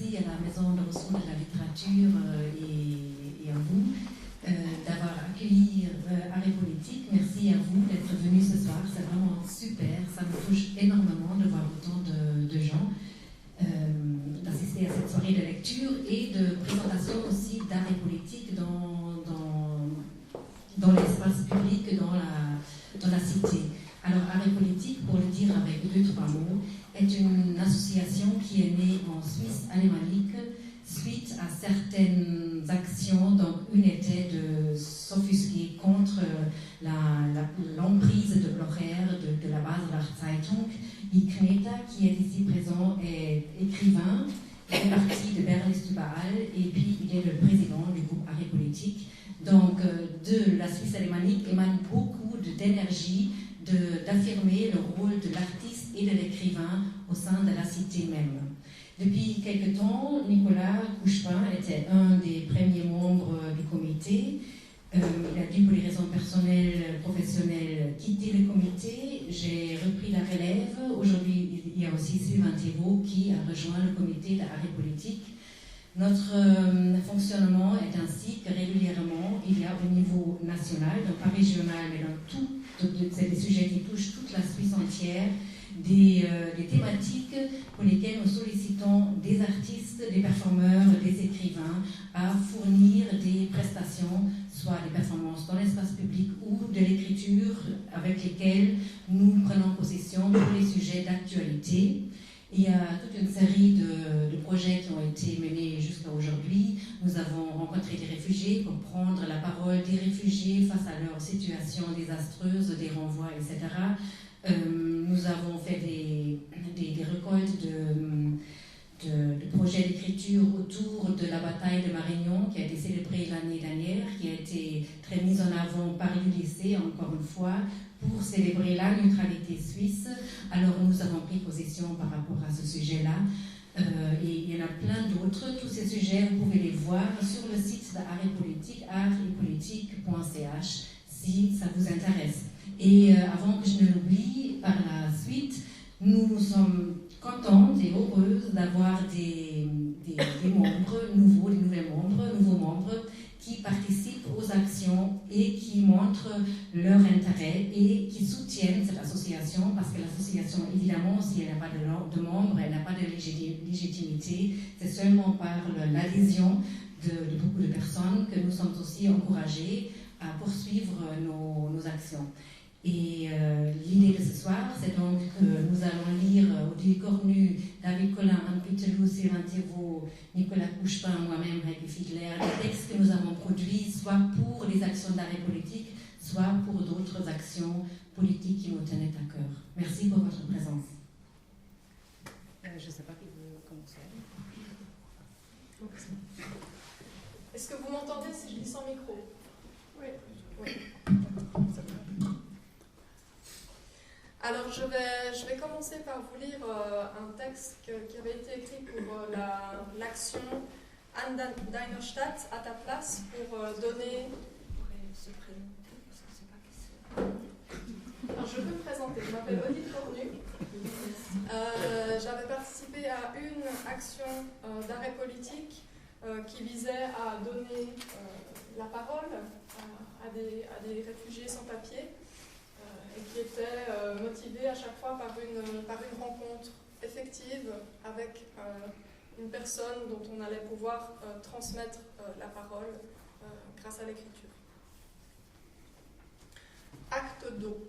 merci à la Maison de ressources de la littérature et à vous d'avoir accueilli Arrêt Politique. Merci à vous d'être venus ce soir, c'est vraiment super, ça me touche énormément de voir autant de gens d'assister à cette soirée de lecture et de présentation aussi d'Arrêt Politique dans l'espace public, dans la cité. Alors, Arrêt Politique, pour le dire avec 2-3 mots, est une association qui est née en Suisse alémanique suite à certaines actions. Donc, une était de s'offusquer contre l'emprise de l'horaire de la Basler Zeitung. Kneta, qui est ici présent, est écrivain, il fait partie de Berlitz Überall et puis il est le président du groupe Arrêt Politique. Donc, de la Suisse alémanique émane beaucoup d'énergie d'affirmer le rôle de l'artiste et de l'écrivain au sein de la cité même. Depuis quelque temps, Nicolas Couchepin était un des premiers membres du comité. Il a dû, pour des raisons personnelles, professionnelles, quitter le comité. J'ai repris la relève. Aujourd'hui, il y a aussi Sylvain Thérault qui a rejoint le comité d'Arrêt Politique. Notre fonctionnement est ainsi que régulièrement, il y a au niveau national, donc pas régional, mais dans tout, c'est des sujets qui touchent toute la Suisse entière, des thématiques pour lesquelles nous sollicitons des artistes, des performeurs, des écrivains à fournir des prestations, soit des performances dans l'espace public ou de l'écriture avec lesquelles nous prenons possession pour les sujets d'actualité. Il y a toute une série de projets qui ont été menés jusqu'à aujourd'hui. Nous avons rencontré des réfugiés pour prendre la parole des réfugiés face à leur situation désastreuse, des renvois, etc. Nous avons fait des récoltes de projets d'écriture autour de la bataille de Marignan qui a été célébrée l'année dernière, qui a été très mise en avant par l'UDC, encore une fois, pour célébrer la neutralité suisse. Alors nous avons pris possession par rapport à ce sujet-là. Et il y en a plein d'autres. Tous ces sujets, vous pouvez les voir sur le site d'Arrêt Politique, arretpolitique.ch, si ça vous intéresse. Et avant que je ne l'oublie, par la suite, nous sommes contentes et heureuses d'avoir des membres nouveaux, nouveaux membres qui participent aux actions et qui montrent leur intérêt et qui soutiennent cette association, parce que l'association, évidemment, si elle n'a pas de membres, elle n'a pas de légitimité, c'est seulement par l'adhésion de beaucoup de personnes que nous sommes aussi encouragés à poursuivre nos actions. Et l'idée de ce soir, c'est donc que nous allons lire Odile Cornu, David Collin, Anne Pitelou, Sylvain Thérault, Nicolas Couchepin, moi-même, Heike Fiedler, des textes que nous avons produits soit pour les actions d'Arrêt Politique, soit pour d'autres actions politiques qui nous tenaient à cœur. Merci pour votre présence. Je ne sais pas qui veut commencer. Est-ce que vous m'entendez si je dis sans micro? Oui. Alors, je vais commencer par vous lire un texte qui avait été écrit pour l'action An deiner Stadt, à ta place, pour donner... Alors, je peux me présenter. Je m'appelle Odile Cornu. J'avais participé à une action d'Arrêt Politique qui visait à donner la parole à des réfugiés sans papier. Et qui était motivé à chaque fois par une rencontre effective avec une personne dont on allait pouvoir transmettre la parole grâce à l'écriture. Acte d'eau.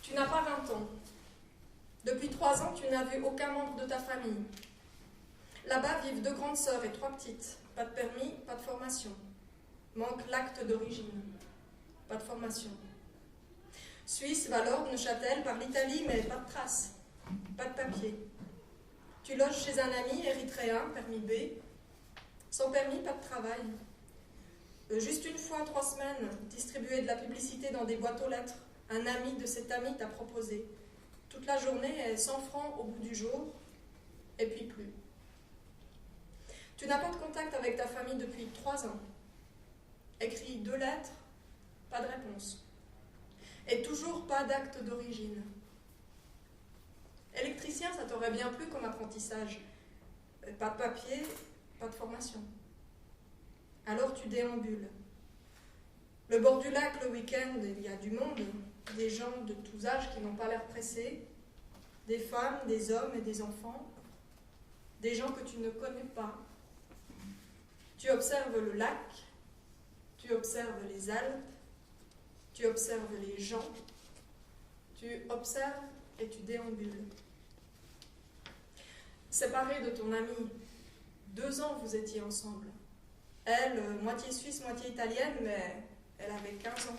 Tu n'as pas 20 ans. Depuis 3 ans, tu n'as vu aucun membre de ta famille. Là-bas vivent 2 grandes sœurs et 3 petites. Pas de permis, pas de formation. Manque l'acte d'origine. Pas de formation. Suisse, Valorbe, Neuchâtel, par l'Italie, mais pas de traces. Pas de papier. Tu loges chez un ami érythréen, permis B. Sans permis, pas de travail. Juste une fois, 3 semaines, distribuer de la publicité dans des boîtes aux lettres. Un ami de cet ami t'a proposé. Toute la journée est 100 francs au bout du jour, et puis plus. Tu n'as pas de contact avec ta famille depuis 3 ans. Écris 2 lettres, pas de réponse. Et toujours pas d'acte d'origine. Électricien, ça t'aurait bien plu comme apprentissage. Pas de papier, pas de formation. Alors tu déambules. Le bord du lac, le week-end, il y a du monde, des gens de tous âges qui n'ont pas l'air pressés, des femmes, des hommes et des enfants, des gens que tu ne connais pas. Tu observes le lac, tu observes les Alpes, tu observes les gens, tu observes et tu déambules. Séparé de ton amie, 2 ans vous étiez ensemble. Elle, moitié suisse, moitié italienne, mais elle avait 15 ans.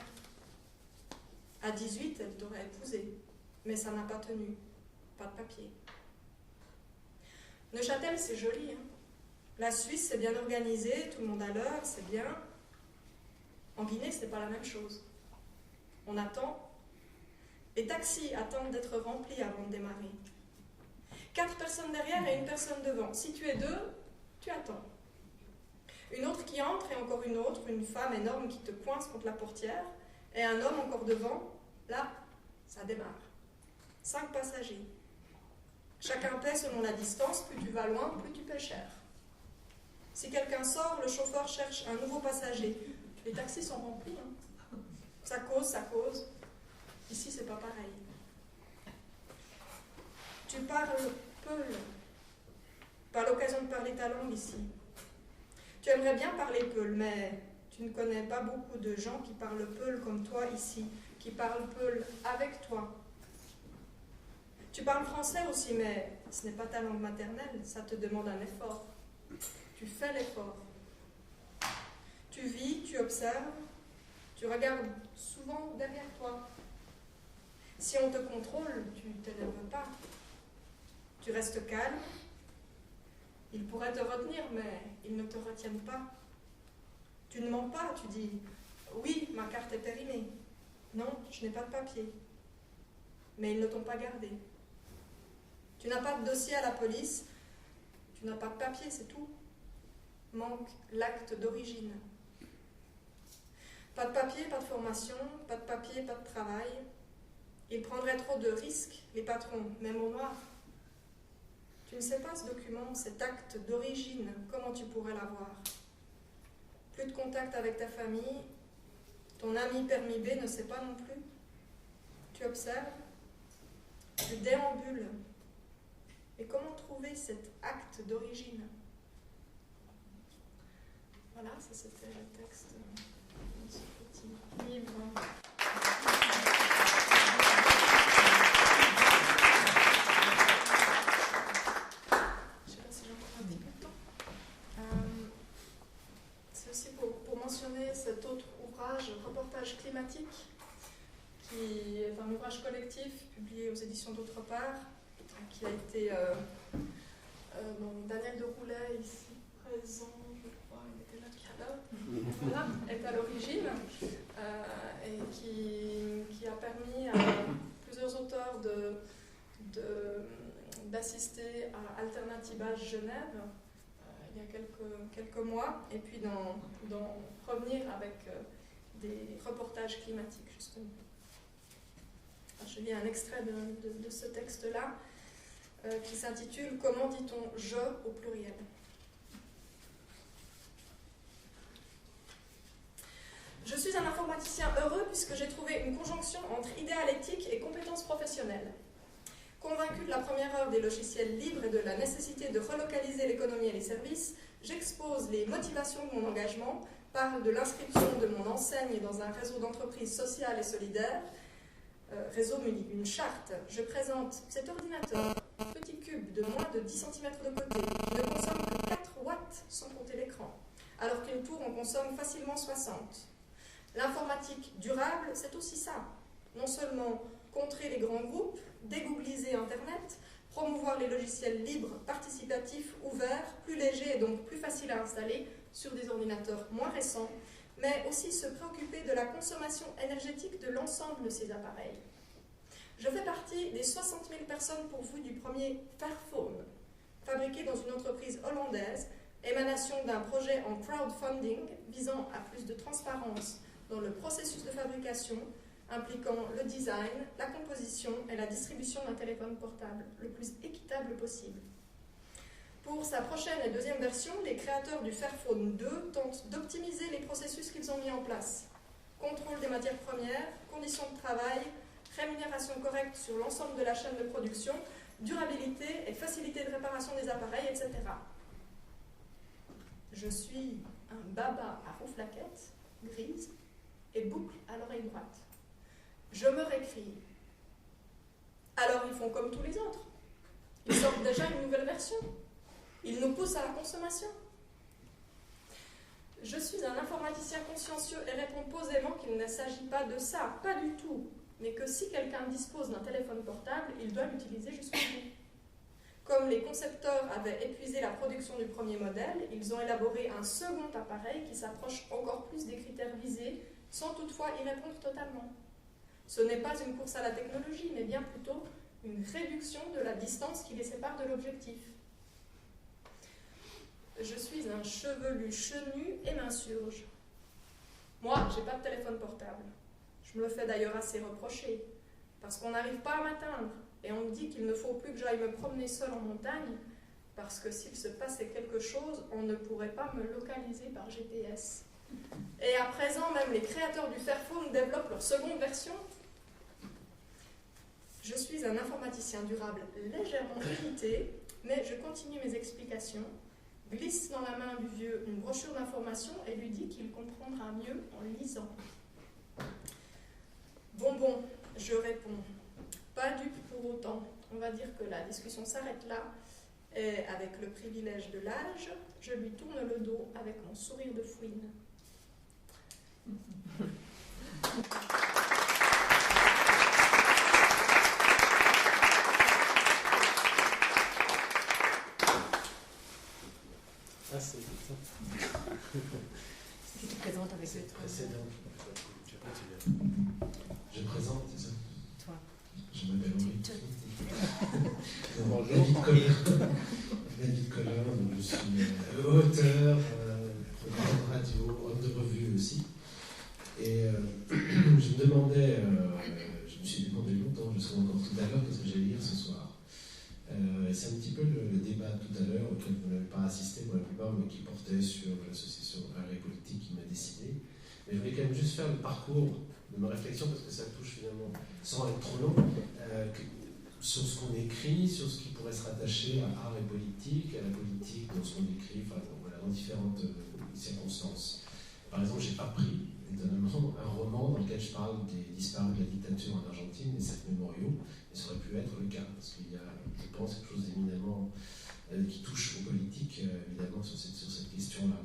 À 18, elle t'aurait épousé, mais ça n'a pas tenu. Pas de papier. Neuchâtel, c'est joli. Hein. La Suisse, c'est bien organisé, tout le monde à l'heure, c'est bien. En Guinée, c'est pas la même chose. On attend. Les taxis attendent d'être remplis avant de démarrer. 4 personnes derrière et 1 personne devant. Si tu es 2, tu attends. Une autre qui entre et encore une autre, une femme énorme qui te coince contre la portière, et un homme encore devant. Là, ça démarre. 5 passagers. Chacun paie selon la distance, plus tu vas loin, plus tu paies cher. Si quelqu'un sort, le chauffeur cherche un nouveau passager. Les taxis sont remplis. Hein. Ça cause, ça cause. Ici, c'est pas pareil. Tu parles peul. Pas l'occasion de parler ta langue ici. Tu aimerais bien parler peul, mais tu ne connais pas beaucoup de gens qui parlent peul comme toi ici, qui parlent peul avec toi. Tu parles français aussi, mais ce n'est pas ta langue maternelle, ça te demande un effort. Tu fais l'effort. Tu vis, tu observes, tu regardes souvent derrière toi. Si on te contrôle, tu ne t'énerves pas. Tu restes calme. Ils pourraient te retenir, mais ils ne te retiennent pas. Tu ne mens pas, tu dis « Oui, ma carte est périmée. Non, je n'ai pas de papier. » Mais ils ne t'ont pas gardé. Tu n'as pas de dossier à la police, tu n'as pas de papier, c'est tout. Manque l'acte d'origine. Pas de papier, pas de formation, pas de papier, pas de travail. Ils prendraient trop de risques, les patrons, même au noir. Tu ne sais pas ce document, cet acte d'origine, comment tu pourrais l'avoir. Plus de contact avec ta famille, ton ami permis B ne sait pas non plus. Tu observes, tu déambules. Et comment trouver cet acte d'origine? Voilà, ça c'était le texte de ce petit livre. Je ne sais pas si j'ai encore un petit peu de temps. C'est aussi pour mentionner cet autre ouvrage, Reportage climatique, qui est un ouvrage collectif publié aux éditions d'Autre part, qui a été Daniel de Roulet, ici présent, je crois, il était là tout à l'heure, voilà, est à l'origine, et qui a permis à plusieurs auteurs d'assister à Alternativage Genève il y a quelques mois, et puis d'en revenir avec des reportages climatiques, justement. Alors, je lis un extrait de ce texte-là, qui s'intitule « Comment dit-on « je » au pluriel ?» Je suis un informaticien heureux puisque j'ai trouvé une conjonction entre idéal éthique et compétences professionnelles. Convaincu de la première heure des logiciels libres et de la nécessité de relocaliser l'économie et les services, j'expose les motivations de mon engagement, parle de l'inscription de mon enseigne dans un réseau d'entreprises sociales et solidaires, réseau muni d'une charte. Je présente cet ordinateur, petit cube de moins de 10 cm de côté, qui ne consomme que 4 watts sans compter l'écran, alors qu'une tour en consomme facilement 60. L'informatique durable, c'est aussi ça. Non seulement contrer les grands groupes, dégoogliser Internet, promouvoir les logiciels libres, participatifs, ouverts, plus légers et donc plus faciles à installer sur des ordinateurs moins récents, mais aussi se préoccuper de la consommation énergétique de l'ensemble de ces appareils. Je fais partie des 60 000 personnes pourvues du premier Fairphone, fabriqué dans une entreprise hollandaise, émanation d'un projet en crowdfunding visant à plus de transparence dans le processus de fabrication, impliquant le design, la composition et la distribution d'un téléphone portable le plus équitable possible. Pour sa prochaine et deuxième version, les créateurs du Fairphone 2 tentent d'optimiser les processus qu'ils ont mis en place. Contrôle des matières premières, conditions de travail, rémunération correcte sur l'ensemble de la chaîne de production, durabilité et facilité de réparation des appareils, etc. Je suis un baba à rouflaquette, grise, et boucle à l'oreille droite. Je me récrie. Alors ils font comme tous les autres. Ils sortent déjà une nouvelle version. Ils nous poussent à la consommation. Je suis un informaticien consciencieux et réponds posément qu'il ne s'agit pas de ça, pas du tout, mais que si quelqu'un dispose d'un téléphone portable, il doit l'utiliser jusqu'au bout. Comme les concepteurs avaient épuisé la production du premier modèle, ils ont élaboré un second appareil qui s'approche encore plus des critères visés, sans toutefois y répondre totalement. Ce n'est pas une course à la technologie, mais bien plutôt une réduction de la distance qui les sépare de l'objectif. Je suis un chevelu chenu et m'insurge. Moi, j'ai pas de téléphone portable. Je me le fais d'ailleurs assez reprocher, parce qu'on n'arrive pas à m'atteindre, et on me dit qu'il ne faut plus que j'aille me promener seule en montagne, parce que s'il se passait quelque chose, on ne pourrait pas me localiser par GPS. Et à présent, même les créateurs du Fairphone développent leur seconde version. Je suis un informaticien durable légèrement limité, mais je continue mes explications, glisse dans la main du vieux une brochure d'information et lui dit qu'il comprendra mieux en lisant. Bon, je réponds. Pas dupe pour autant. On va dire que la discussion s'arrête là. Et avec le privilège de l'âge, je lui tourne le dos avec mon sourire de fouine. Ah, c'est ça. Tu te présentes avec C'est le précédent. Je présente, c'est ça? Toi. Je m'appelle Henri. Bonjour. David Collin, donc je suis auteur, programme radio, homme de revue aussi. Et je me demandais, je me suis demandé longtemps, je serai encore tout à l'heure, qu'est-ce que j'allais lire ce soir. C'est un petit peu le débat tout à l'heure auquel vous n'avez pas assisté pour la plupart, mais qui portait sur l'association Art et Politique qui m'a décidé. Mais je voulais quand même juste faire le parcours de ma réflexion, parce que ça touche finalement, sans être trop long, sur ce qu'on écrit, sur ce qui pourrait se rattacher à art et politique, à la politique dans ce qu'on écrit, enfin, voilà, dans différentes circonstances. Par exemple, j'ai pas pris, étonnamment, un roman dans lequel je parle des disparus de la dictature en Argentine, des 7 mémoriaux, mais ça aurait pu être le cas, parce qu'il y a, je pense, quelque chose d'éminemment qui touche aux politiques, évidemment, sur cette question-là.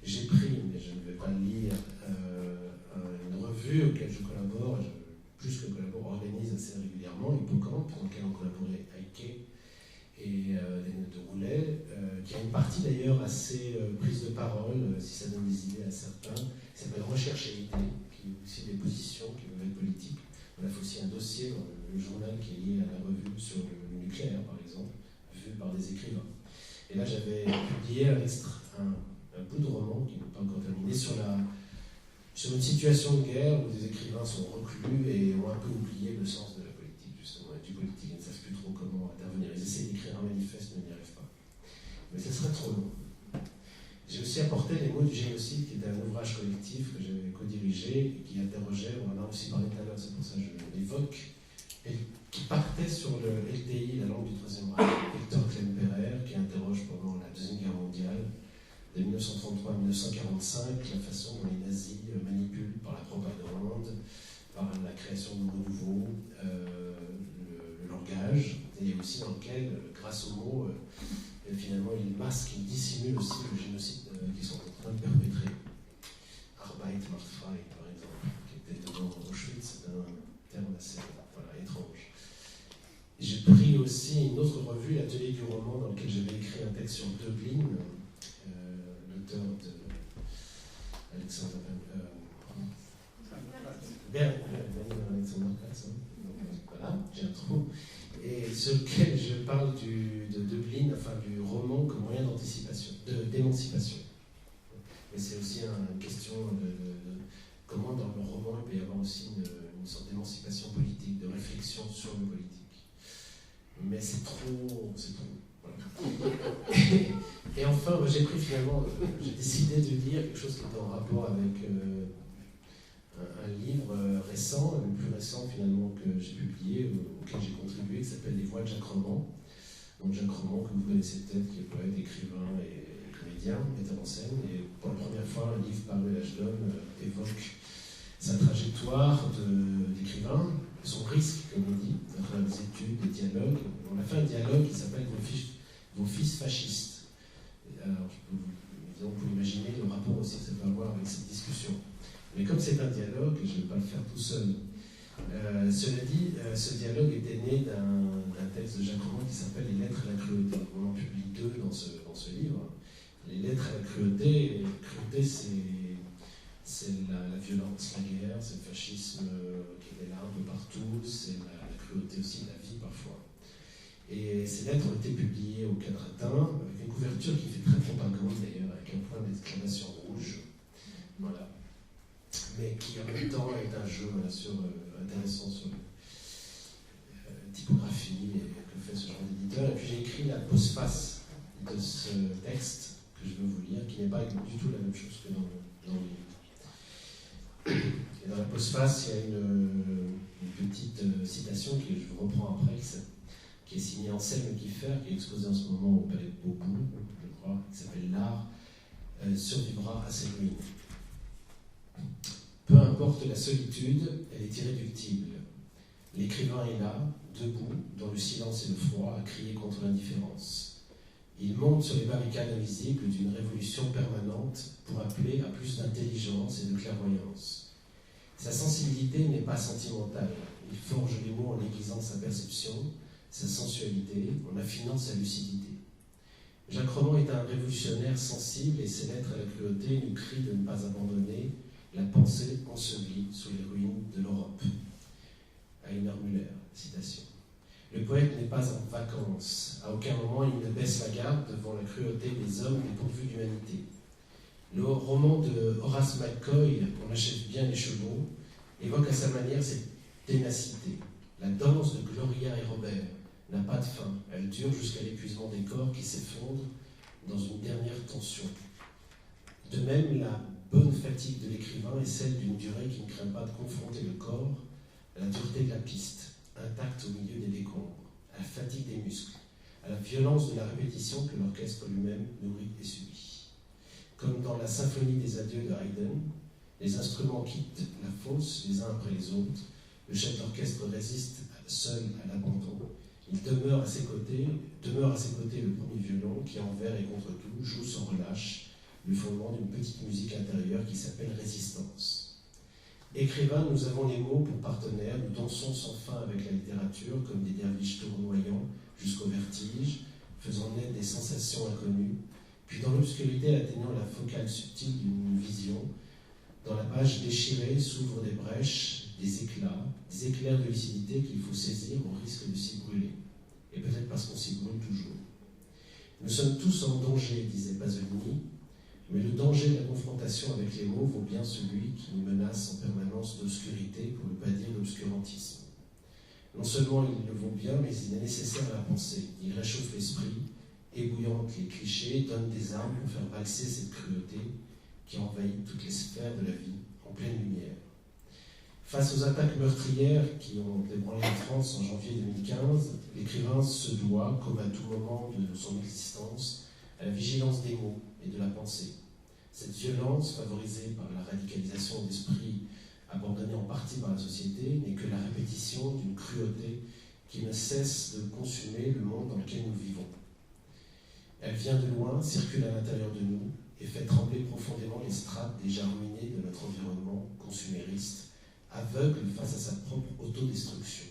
J'ai pris, mais je ne vais pas le lire, une revue auquel je collabore, plus que collabore, organise assez régulièrement, Hippocampe, dans lequel on collaborait Heike et les notes de Roulet, qui a une partie d'ailleurs assez prise de parole, si ça donne des idées à certains, qui s'appelle Recherche et idées, qui est aussi des positions qui peuvent être politiques. On a fait aussi un dossier dans le journal qui est lié à la revue sur le nucléaire, par exemple, vu par des écrivains. Et là, j'avais publié un bout de roman qui n'est pas encore terminé sur une situation de guerre où des écrivains sont reclus et ont un peu oublié le sens de la politique, justement, et du politique, ils ne savent plus trop comment intervenir. Ils essaient d'écrire un manifeste, mais n'y arrivent pas. Mais ce serait trop long. J'ai aussi apporté Les mots du génocide, qui était un ouvrage collectif que j'avais co-dirigé et qui interrogeait, on en a aussi parlé tout à l'heure, c'est pour ça que je l'évoque, et qui partait sur le LTI, la langue du Troisième Reich, Hector Klemperer, qui interroge pendant la Deuxième Guerre mondiale, de 1933 à 1945, la façon dont les nazis manipulent par la propagande, par la création de mots nouveaux, le langage, et aussi dans lequel, grâce aux mots, finalement, ils masquent, ils dissimulent aussi le génocide qu'ils sont en train de perpétrer. Arbeit macht frei, par exemple, qui était devant Auschwitz, c'est un terme assez étrange. J'ai pris aussi une autre revue, l'Atelier du roman, dans lequel j'avais écrit un texte sur Dublin, l'auteur de Alexandre voilà, j'ai un trou. Et sur lequel je parle de Dublin, enfin du roman comme moyen d'émancipation. Mais c'est aussi une question de comment dans le roman il peut y avoir aussi une sorte Et enfin, j'ai pris finalement, j'ai décidé de lire quelque chose qui était en rapport avec un livre récent, le plus récent finalement que j'ai publié, auquel j'ai contribué, qui s'appelle Les Voix de Jacques Roman. Donc Jacques Roman, que vous connaissez peut-être, qui est poète, écrivain et comédien, metteur en scène. Et pour la première fois, un livre paru à l'âge d'homme évoque sa trajectoire d'écrivain, son risque, comme on dit, à travers des études, des dialogues. On a fait un dialogue qui s'appelle Vos fils fascistes. Alors, on peut imaginer le rapport aussi que ça peut avoir avec cette discussion. Mais comme c'est un dialogue, je ne vais pas le faire tout seul. Cela dit, ce dialogue était né d'un texte de Jacques Roman qui s'appelle Les Lettres à la cruauté. On en publie 2 dans ce livre. Les Lettres à la cruauté, c'est la violence, la guerre, c'est le fascisme qui est là un peu partout, c'est la cruauté aussi de la vie parfois. Et ces lettres ont été publiées au Quadratin, avec une couverture qui fait très propagande d'ailleurs, avec un point d'exclamation rouge. Voilà. Mais qui en même temps est un jeu intéressant sur la typographie et que fait ce genre d'éditeur. Et puis j'ai écrit la postface de ce texte que je veux vous lire, qui n'est pas du tout la même chose que dans le livre. Et dans la postface, il y a une petite citation que je vous reprends après, qui est signée Anselme Kiefer, qui est exposée en ce moment au Palais de Beaubourg, je crois, qui s'appelle L'art survivra à ses ruines. Peu importe la solitude, elle est irréductible. L'écrivain est là, debout, dans le silence et le froid, à crier contre l'indifférence. Il monte sur les barricades invisibles d'une révolution permanente pour appeler à plus d'intelligence et de clairvoyance. Sa sensibilité n'est pas sentimentale. Il forge les mots en aiguisant sa perception, sa sensualité, en affinant sa lucidité. Jacques Roman est un révolutionnaire sensible et ses lettres à la cruauté nous crient de ne pas abandonner la pensée ensevelie sous les ruines de l'Europe. Heiner Müller, citation. Le poète n'est pas en vacances. À aucun moment il ne baisse la garde devant la cruauté des hommes dépourvus d'humanité. Le roman de Horace McCoy, On achève bien les chevaux, évoque à sa manière cette ténacité. La danse de Gloria et Robert n'a pas de fin. Elle dure jusqu'à l'épuisement des corps qui s'effondrent dans une dernière tension. De même, la bonne fatigue de l'écrivain est celle d'une durée qui ne craint pas de confronter le corps à la dureté de la piste, intacte au milieu des décombres, à la fatigue des muscles, à la violence de la répétition que l'orchestre lui-même nourrit et subit. Comme dans la symphonie des adieux de Haydn, les instruments quittent la fosse les uns après les autres, le chef d'orchestre résiste seul à l'abandon, il demeure à ses côtés le premier violon qui, envers et contre tout, joue sans relâche le fondement d'une petite musique intérieure qui s'appelle résistance. Écrivains, nous avons les mots pour partenaires, nous dansons sans fin avec la littérature comme des derviches tournoyants jusqu'au vertige, faisant naître des sensations inconnues, puis dans l'obscurité atteignant la focale subtile d'une vision, dans la page déchirée s'ouvrent des brèches, des éclairs de lucidité qu'il faut saisir au risque de s'y brûler, et peut-être parce qu'on s'y brûle toujours. Nous sommes tous en danger, disait Pasolini, mais le danger de la confrontation avec les mots vaut bien celui qui nous menace en permanence d'obscurité, pour ne pas dire d'obscurantisme. Non seulement il le vaut bien, mais il est nécessaire à la pensée. Il réchauffe l'esprit, ébouillante les clichés, donne des armes pour faire valser cette cruauté qui envahit toutes les sphères de la vie en pleine lumière. Face aux attaques meurtrières qui ont ébranlé la France en janvier 2015, l'écrivain se doit, comme à tout moment de son existence, à la vigilance des mots et de la pensée. Cette violence, favorisée par la radicalisation d'esprit abandonnée en partie par la société, n'est que la répétition d'une cruauté qui ne cesse de consumer le monde dans lequel nous vivons. Elle vient de loin, circule à l'intérieur de nous et fait trembler profondément les strates déjà ruinées de notre environnement consumériste, aveugle face à sa propre autodestruction.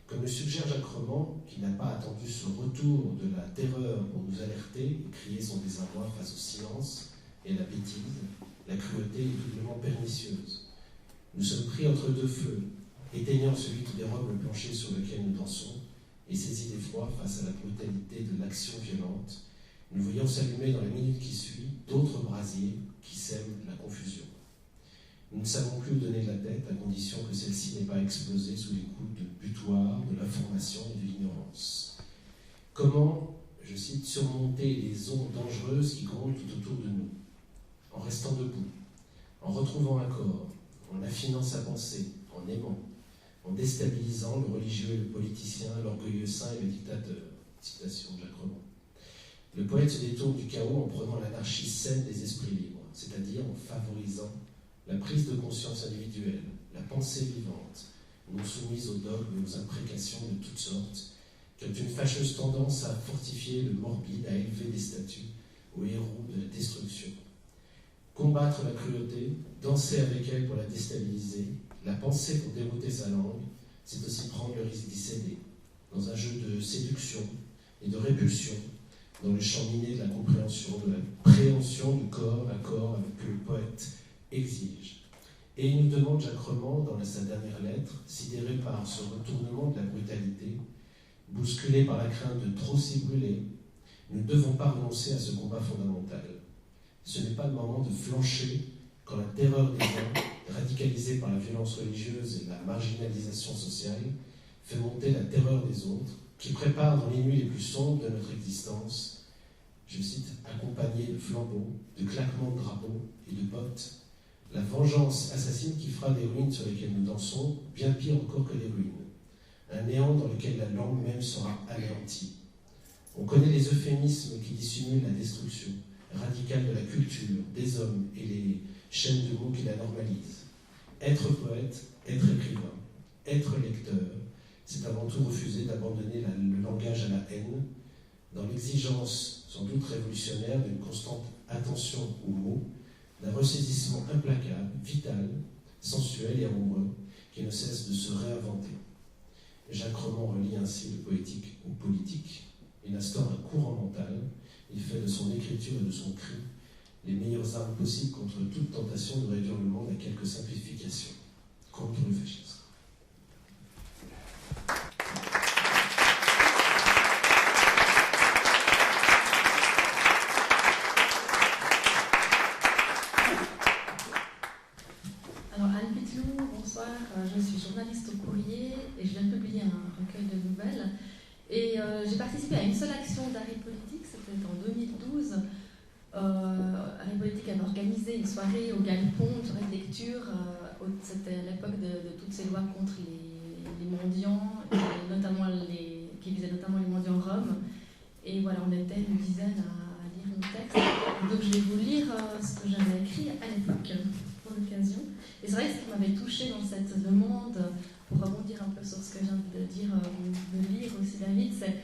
Comme le suggère Jacques Roman, qui n'a pas attendu ce retour de la terreur pour nous alerter et crier son désarroi face au silence et à la bêtise, la cruauté est doublement pernicieuse. Nous sommes pris entre deux feux, éteignant celui qui dérobe le plancher sur lequel nous dansons, et saisis d'effroi face à la brutalité de l'action violente, nous voyons s'allumer dans la minute qui suit d'autres brasiers qui sèment la confusion. Nous ne savons plus où donner de la tête, à condition que celle-ci n'ait pas explosé sous les coups de butoir, de l'information et de l'ignorance. Comment je cite, surmonter les ondes dangereuses qui grondent tout autour de nous, en restant debout, en retrouvant un corps, en affinant sa pensée, en aimant, en déstabilisant le religieux et le politicien, l'orgueilleux saint et le dictateur. Citation de Jacques Roman. Le poète se détourne du chaos en prenant l'anarchie saine des esprits libres, c'est-à-dire en favorisant la prise de conscience individuelle, la pensée vivante, non soumise aux dogmes et aux imprécations de toutes sortes, qui ont une fâcheuse tendance à fortifier le morbide, à élever des statues aux héros de la destruction. Combattre la cruauté, danser avec elle pour la déstabiliser, la penser pour dérouter sa langue, c'est aussi prendre le risque d'y céder, dans un jeu de séduction et de répulsion, dans le champ miné de la compréhension, de la préhension du corps à corps que le poète exige. Et il nous demande, Jacques Roman, dans sa dernière lettre, sidéré par ce retournement de la brutalité, bousculé par la crainte de trop s'y brûler, nous ne devons pas renoncer à ce combat fondamental. Ce n'est pas le moment de flancher quand la terreur des uns, radicalisée par la violence religieuse et la marginalisation sociale, fait monter la terreur des autres, qui prépare dans les nuits les plus sombres de notre existence, je cite, accompagnée de flambeaux, de claquements de drapeaux et de bottes, la vengeance assassine qui fera des ruines sur lesquelles nous dansons, bien pire encore que les ruines. Un néant dans lequel la langue même sera anéantie. On connaît les euphémismes qui dissimulent la destruction radicale de la culture, des hommes et les chaînes de mots qui la normalisent. Être poète, être écrivain, être lecteur, c'est avant tout refuser d'abandonner le langage à la haine, dans l'exigence sans doute révolutionnaire d'une constante attention aux mots, d'un ressaisissement implacable, vital, sensuel et amoureux, qui ne cesse de se réinventer. Jacques Roman relie ainsi le poétique au politique. Il instaure un courant mental, il fait de son écriture et de son cri les meilleures armes possibles contre toute tentation de réduire le monde à quelques simplifications, contre le fascisme. Alors Anne Pitlou, bonsoir, je suis journaliste au Courrier et je viens de publier un recueil de nouvelles. Et j'ai participé à une seule action d'Arrêt Politique, c'était en 2012. Arrêt Politique avait organisé une soirée au Galpon, une soirée de lecture. C'était à l'époque de toutes ces lois contre les mendiants, et notamment qui visaient notamment les mendiants roms. Et voilà, on était une dizaine à lire nos textes. Donc je vais vous lire ce que j'avais écrit à l'époque, pour l'occasion. Et c'est vrai que ce qui m'avait touchée dans cette demande, pour rebondir un peu sur ce que je viens de dire, de lire aussi David, c'est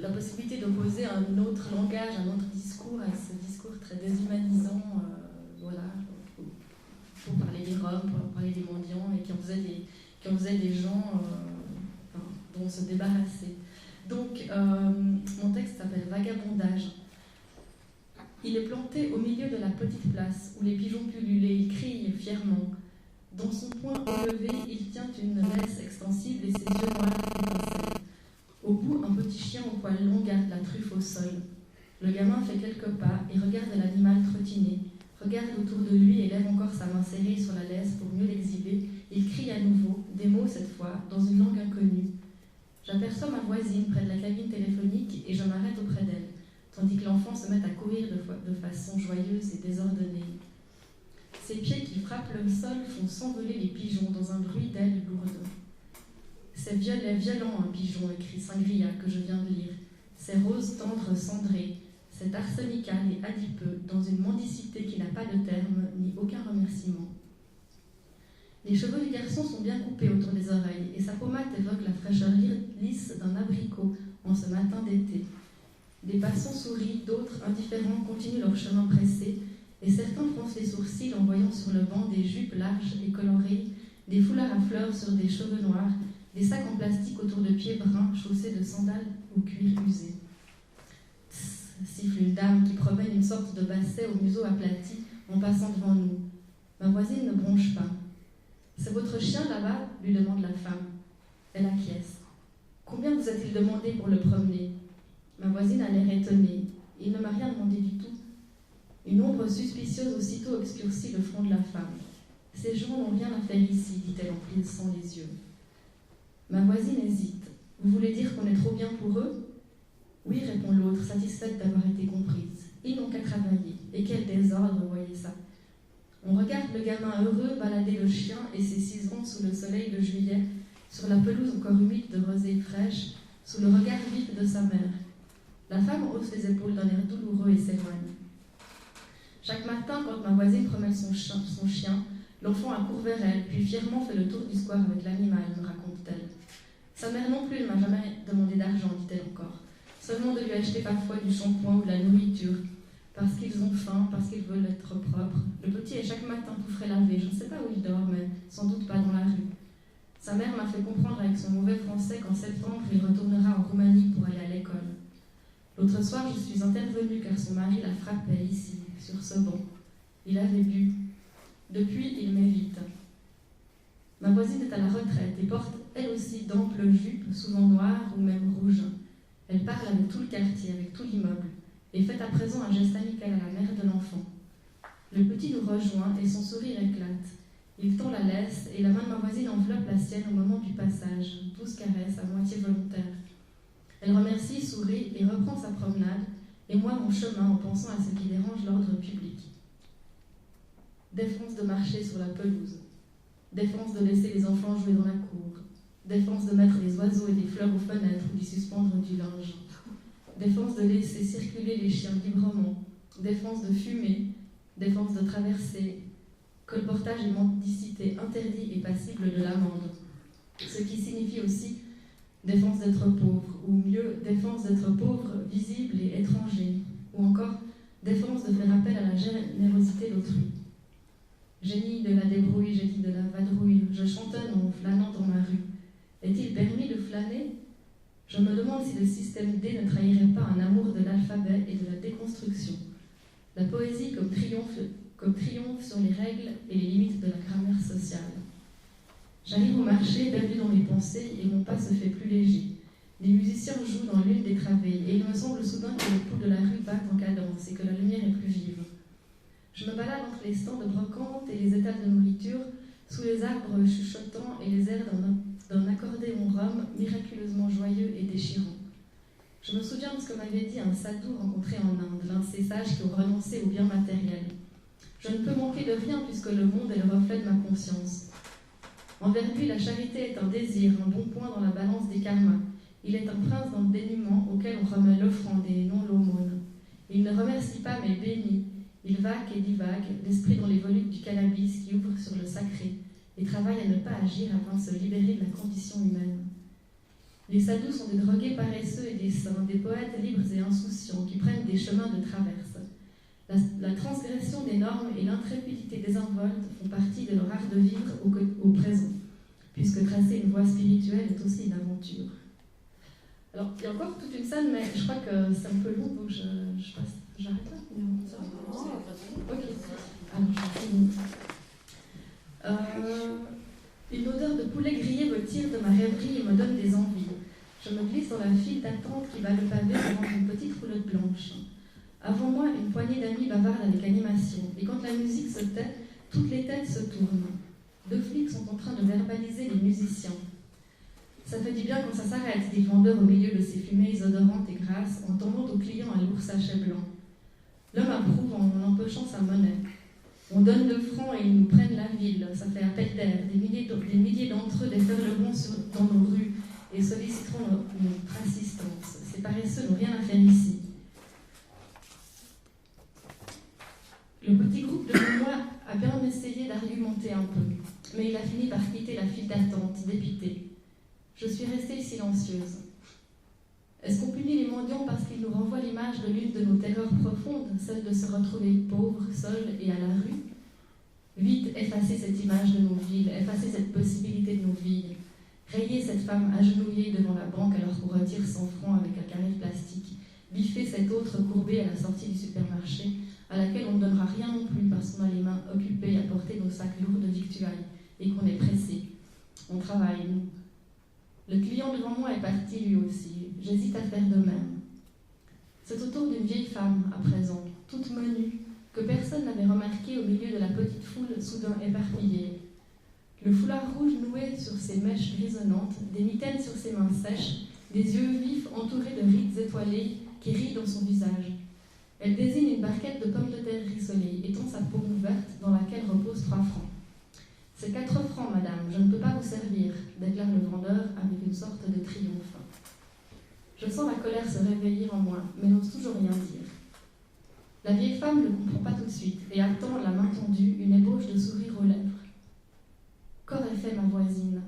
la possibilité d'opposer un autre langage, un autre discours à ce discours très déshumanisant, voilà, pour parler des Roms, pour parler des mendiants, et qui en faisait des gens dont on se débarrassait. Donc, mon texte s'appelle Vagabondage. Il est planté au milieu de la petite place où les pigeons pullulaient, il crie fièrement. Dans son poing élevé, il tient une laisse extensible et ses yeux noirs étincellent. Au bout, un petit chien au poil long garde la truffe au sol. Le gamin fait quelques pas et regarde l'animal trottiner. Regarde autour de lui et lève encore sa main serrée sur la laisse pour mieux l'exhiber. Il crie à nouveau, des mots cette fois, dans une langue inconnue. J'aperçois ma voisine près de la cabine téléphonique et je m'arrête auprès d'elle, tandis que l'enfant se met à courir de façon joyeuse et désordonnée. Ses pieds qui frappent le sol font s'envoler les pigeons dans un bruit d'ailes lourdes. C'est violent un pigeon, écrit Saint-Gria que je viens de lire. C'est rose tendre cendré, c'est arsenical et adipeux, dans une mendicité qui n'a pas de terme ni aucun remerciement. Les cheveux du garçon sont bien coupés autour des oreilles et sa pommade évoque la fraîcheur lisse d'un abricot en ce matin d'été. Des passants sourient, d'autres, indifférents, continuent leur chemin pressé et certains froncent les sourcils en voyant sur le banc des jupes larges et colorées, des foulards à fleurs sur des cheveux noirs, des sacs en plastique autour de pieds bruns chaussés de sandales au cuir usé. Tss, siffle une dame qui promène une sorte de basset au museau aplati en passant devant nous. Ma voisine ne bronche pas. « C'est votre chien là-bas » lui demande la femme. Elle acquiesce. « Combien vous a-t-il demandé pour le promener ?» Ma voisine a l'air étonnée. « Il ne m'a rien demandé du tout. » Une ombre suspicieuse aussitôt obscurcit le front de la femme. « Ces gens n'ont rien à faire ici, dit-elle en plissant les yeux. Ma voisine hésite. « Vous voulez dire qu'on est trop bien pour eux ?» Oui, répond l'autre, satisfaite d'avoir été comprise. Ils n'ont qu'à travailler. Et quel désordre, voyez ça. On regarde le gamin heureux balader le chien et ses ciserons sous le soleil de juillet, sur la pelouse encore humide de rosée fraîche, sous le regard vif de sa mère. La femme hausse les épaules d'un air douloureux et s'éloigne. Chaque matin, quand ma voisine promène son chien, l'enfant accourt vers elle, puis fièrement fait le tour du square avec l'animal, me raconte-t-elle. Sa mère non plus ne m'a jamais demandé d'argent, dit-elle encore. Seulement de lui acheter parfois du shampoing ou de la nourriture, parce qu'ils ont faim, parce qu'ils veulent être propres. Le petit est chaque matin tout frais lavé, je ne sais pas où il dort, mais sans doute pas dans la rue. Sa mère m'a fait comprendre avec son mauvais français qu'en septembre, il retournera en Roumanie pour aller à l'école. L'autre soir, je suis intervenue car son mari la frappait ici, sur ce banc. Il avait bu. Depuis, il m'évite. Ma voisine est à la retraite et porte, elle aussi, d'amples jupes, souvent noires ou même rouges. Elle parle avec tout le quartier, avec tout l'immeuble, et fait à présent un geste amical à la mère de l'enfant. Le petit nous rejoint et son sourire éclate. Il tend la laisse et la main de ma voisine enveloppe la sienne au moment du passage, douce caresse à moitié volontaire. Elle remercie, sourit et reprend sa promenade, et moi mon chemin en pensant à ce qui dérange l'ordre public. Défense de marcher sur la pelouse, défense de laisser les enfants jouer dans la cour, défense de mettre des oiseaux et des fleurs aux fenêtres ou d'y suspendre du linge, défense de laisser circuler les chiens librement, défense de fumer, défense de traverser, colportage et mendicité interdit et passible de l'amende, ce qui signifie aussi défense d'être pauvre, ou mieux, défense d'être pauvre, visible et étranger, ou encore défense de faire appel à la générosité d'autrui. Génie de la débrouille, j'ai dit de la vadrouille, je chantonne en flânant dans ma rue. Est-il permis de flâner? Je me demande si le système D ne trahirait pas un amour de l'alphabet et de la déconstruction. La poésie comme triomphe sur les règles et les limites de la grammaire sociale. J'arrive au marché, perdu dans mes pensées, et mon pas se fait plus léger. Les musiciens jouent dans l'une des travées, et il me semble soudain que les pouls de la rue battent en cadence et que la lumière est plus vive. Je me balade entre les stands de brocante et les étals de nourriture, sous les arbres chuchotants et les airs d'un accordéon rhum miraculeusement joyeux et déchirant. Je me souviens de ce que m'avait dit un sadhu rencontré en Inde, l'un de ces sages qui ont renoncé au bien matériel. Je ne peux manquer de rien puisque le monde est le reflet de ma conscience. Envers lui, la charité est un désir, un bon point dans la balance des karmas. Il est un prince dans le dénuement auquel on remet l'offrande et non l'aumône. Il ne remercie pas mais bénit. Il vague et divague, l'esprit dans les volutes du cannabis qui ouvre sur le sacré, et travaille à ne pas agir afin de se libérer de la condition humaine. Les sadhus sont des drogués paresseux et des saints, des poètes libres et insouciants qui prennent des chemins de traverse. La transgression des normes et l'intrépidité désinvolte font partie de leur art de vivre au présent, puisque tracer une voie spirituelle est aussi une aventure. Alors, il y a encore toute une scène, mais je crois que c'est un peu long, donc j'arrête là. Ok. Alors, je finis. Une odeur de poulet grillé me tire de ma rêverie et me donne des envies. Je me glisse dans la file d'attente qui va le pavé devant une petite roulotte blanche. Avant moi, une poignée d'amis bavardent avec animation, et quand la musique se tait, toutes les têtes se tournent. 2 flics sont en train de verbaliser les musiciens. Ça fait du bien quand ça s'arrête, dit le vendeur au milieu de ses fumées odorantes et grasses, en tendant au client un lourd sachet blanc. L'homme approuve en empochant sa monnaie. On donne 2 francs et ils nous prennent la ville, ça fait appel d'air. Des milliers d'entre eux déferleront dans nos rues et solliciteront notre assistance. Ces paresseux n'ont rien à faire ici. Le petit groupe devant moi a bien essayé d'argumenter un peu, mais il a fini par quitter la file d'attente, dépité. Je suis restée silencieuse. Est-ce qu'on punit les mendiants parce qu'ils nous renvoient l'image de l'une de nos terreurs profondes, celle de se retrouver pauvres, seuls et à la rue? Vite, effacez cette image de nos villes, effacez cette possibilité de nos vies. Rayez cette femme agenouillée devant la banque alors qu'on retire 100 francs avec un carré de plastique. Biffez cette autre courbée à la sortie du supermarché, à laquelle on ne donnera rien non plus parce qu'on a les mains occupées à porter nos sacs lourds de victuailles et qu'on est pressé. On travaille, nous. Le client devant moi est parti lui aussi. J'hésite à faire de même. C'est autour d'une vieille femme, à présent, toute menue, que personne n'avait remarqué au milieu de la petite foule soudain éparpillée. Le foulard rouge noué sur ses mèches grisonnantes, des mitaines sur ses mains sèches, des yeux vifs entourés de rides étoilées qui rient dans son visage. Elle désigne une barquette de pommes de terre rissolées et tend sa paume ouverte dans laquelle reposent 3 francs. « C'est 4 francs, madame, je ne peux pas vous servir, » déclare le vendeur avec une sorte de triomphe. Je sens la colère se réveiller en moi, mais n'ose toujours rien dire. La vieille femme ne comprend pas tout de suite et attend, la main tendue, une ébauche de sourire aux lèvres. Qu'aurait fait ma voisine?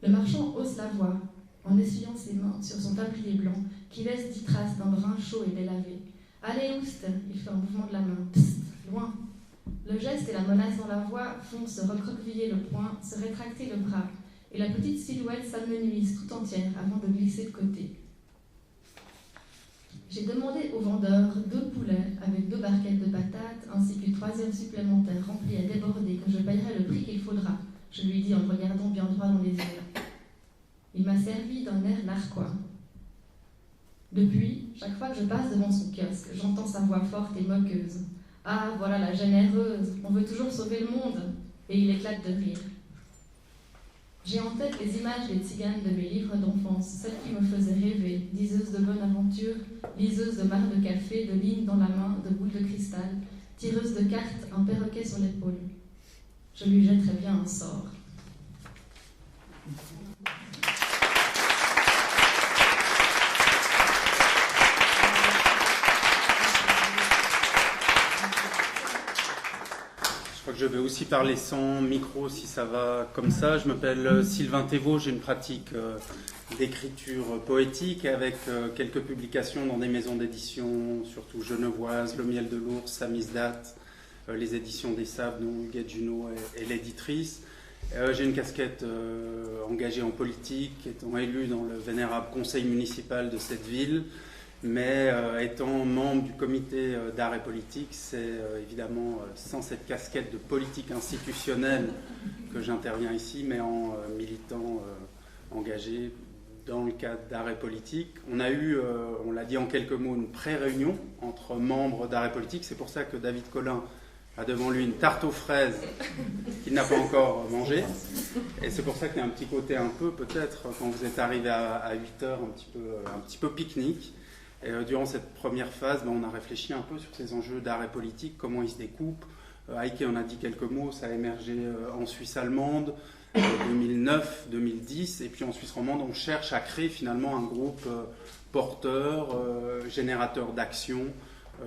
Le marchand hausse la voix, en essuyant ses mains sur son tablier blanc, qui laisse 10 traces d'un brun chaud et délavé. « Allez, oust !» Il fait un mouvement de la main. « Psst, loin !» Le geste et la menace dans la voix font se recroqueviller le poing, se rétracter le bras, et la petite silhouette s'amenuise tout entière avant de glisser de côté. J'ai demandé au vendeur 2 poulets avec 2 barquettes de patates, ainsi qu'une 3e supplémentaire remplie à déborder, que je payerai le prix qu'il faudra, je lui dis en le regardant bien droit dans les yeux. Il m'a servi d'un air narquois. Depuis, chaque fois que je passe devant son kiosque, j'entends sa voix forte et moqueuse. « Ah, voilà la généreuse, on veut toujours sauver le monde !» Et il éclate de rire. J'ai en tête les images des tziganes de mes livres d'enfance, celles qui me faisaient rêver, diseuses de bonne aventure, liseuses de marc de café, de lignes dans la main, de boules de cristal, tireuses de cartes, un perroquet sur l'épaule. Je lui jetterais bien un sort. Je crois que je vais aussi parler sans micro si ça va comme ça. Je m'appelle Sylvain Thévaux, j'ai une pratique d'écriture poétique avec quelques publications dans des maisons d'édition, surtout genevoises, Le Miel de l'Ours, Samizdat, les éditions des Sables, dont Huguette Junot est l'éditrice. J'ai une casquette engagée en politique, étant élu dans le vénérable conseil municipal de cette ville. Mais étant membre du comité d'art et politique, c'est évidemment sans cette casquette de politique institutionnelle que j'interviens ici, mais en militant engagé dans le cadre d'art et politique. On a eu, on l'a dit en quelques mots, une pré-réunion entre membres d'art et politique. C'est pour ça que David Collin a devant lui une tarte aux fraises qu'il n'a pas encore mangée. Et c'est pour ça qu'il y a un petit côté un peu, peut-être, quand vous êtes arrivé à 8h, un petit peu pique-nique. Et durant cette première phase, on a réfléchi un peu sur ces enjeux d'art et politique, comment ils se découpent. Heike en a dit quelques mots, ça a émergé en Suisse allemande, 2009-2010, et puis en Suisse romande, on cherche à créer finalement un groupe porteur, générateur d'action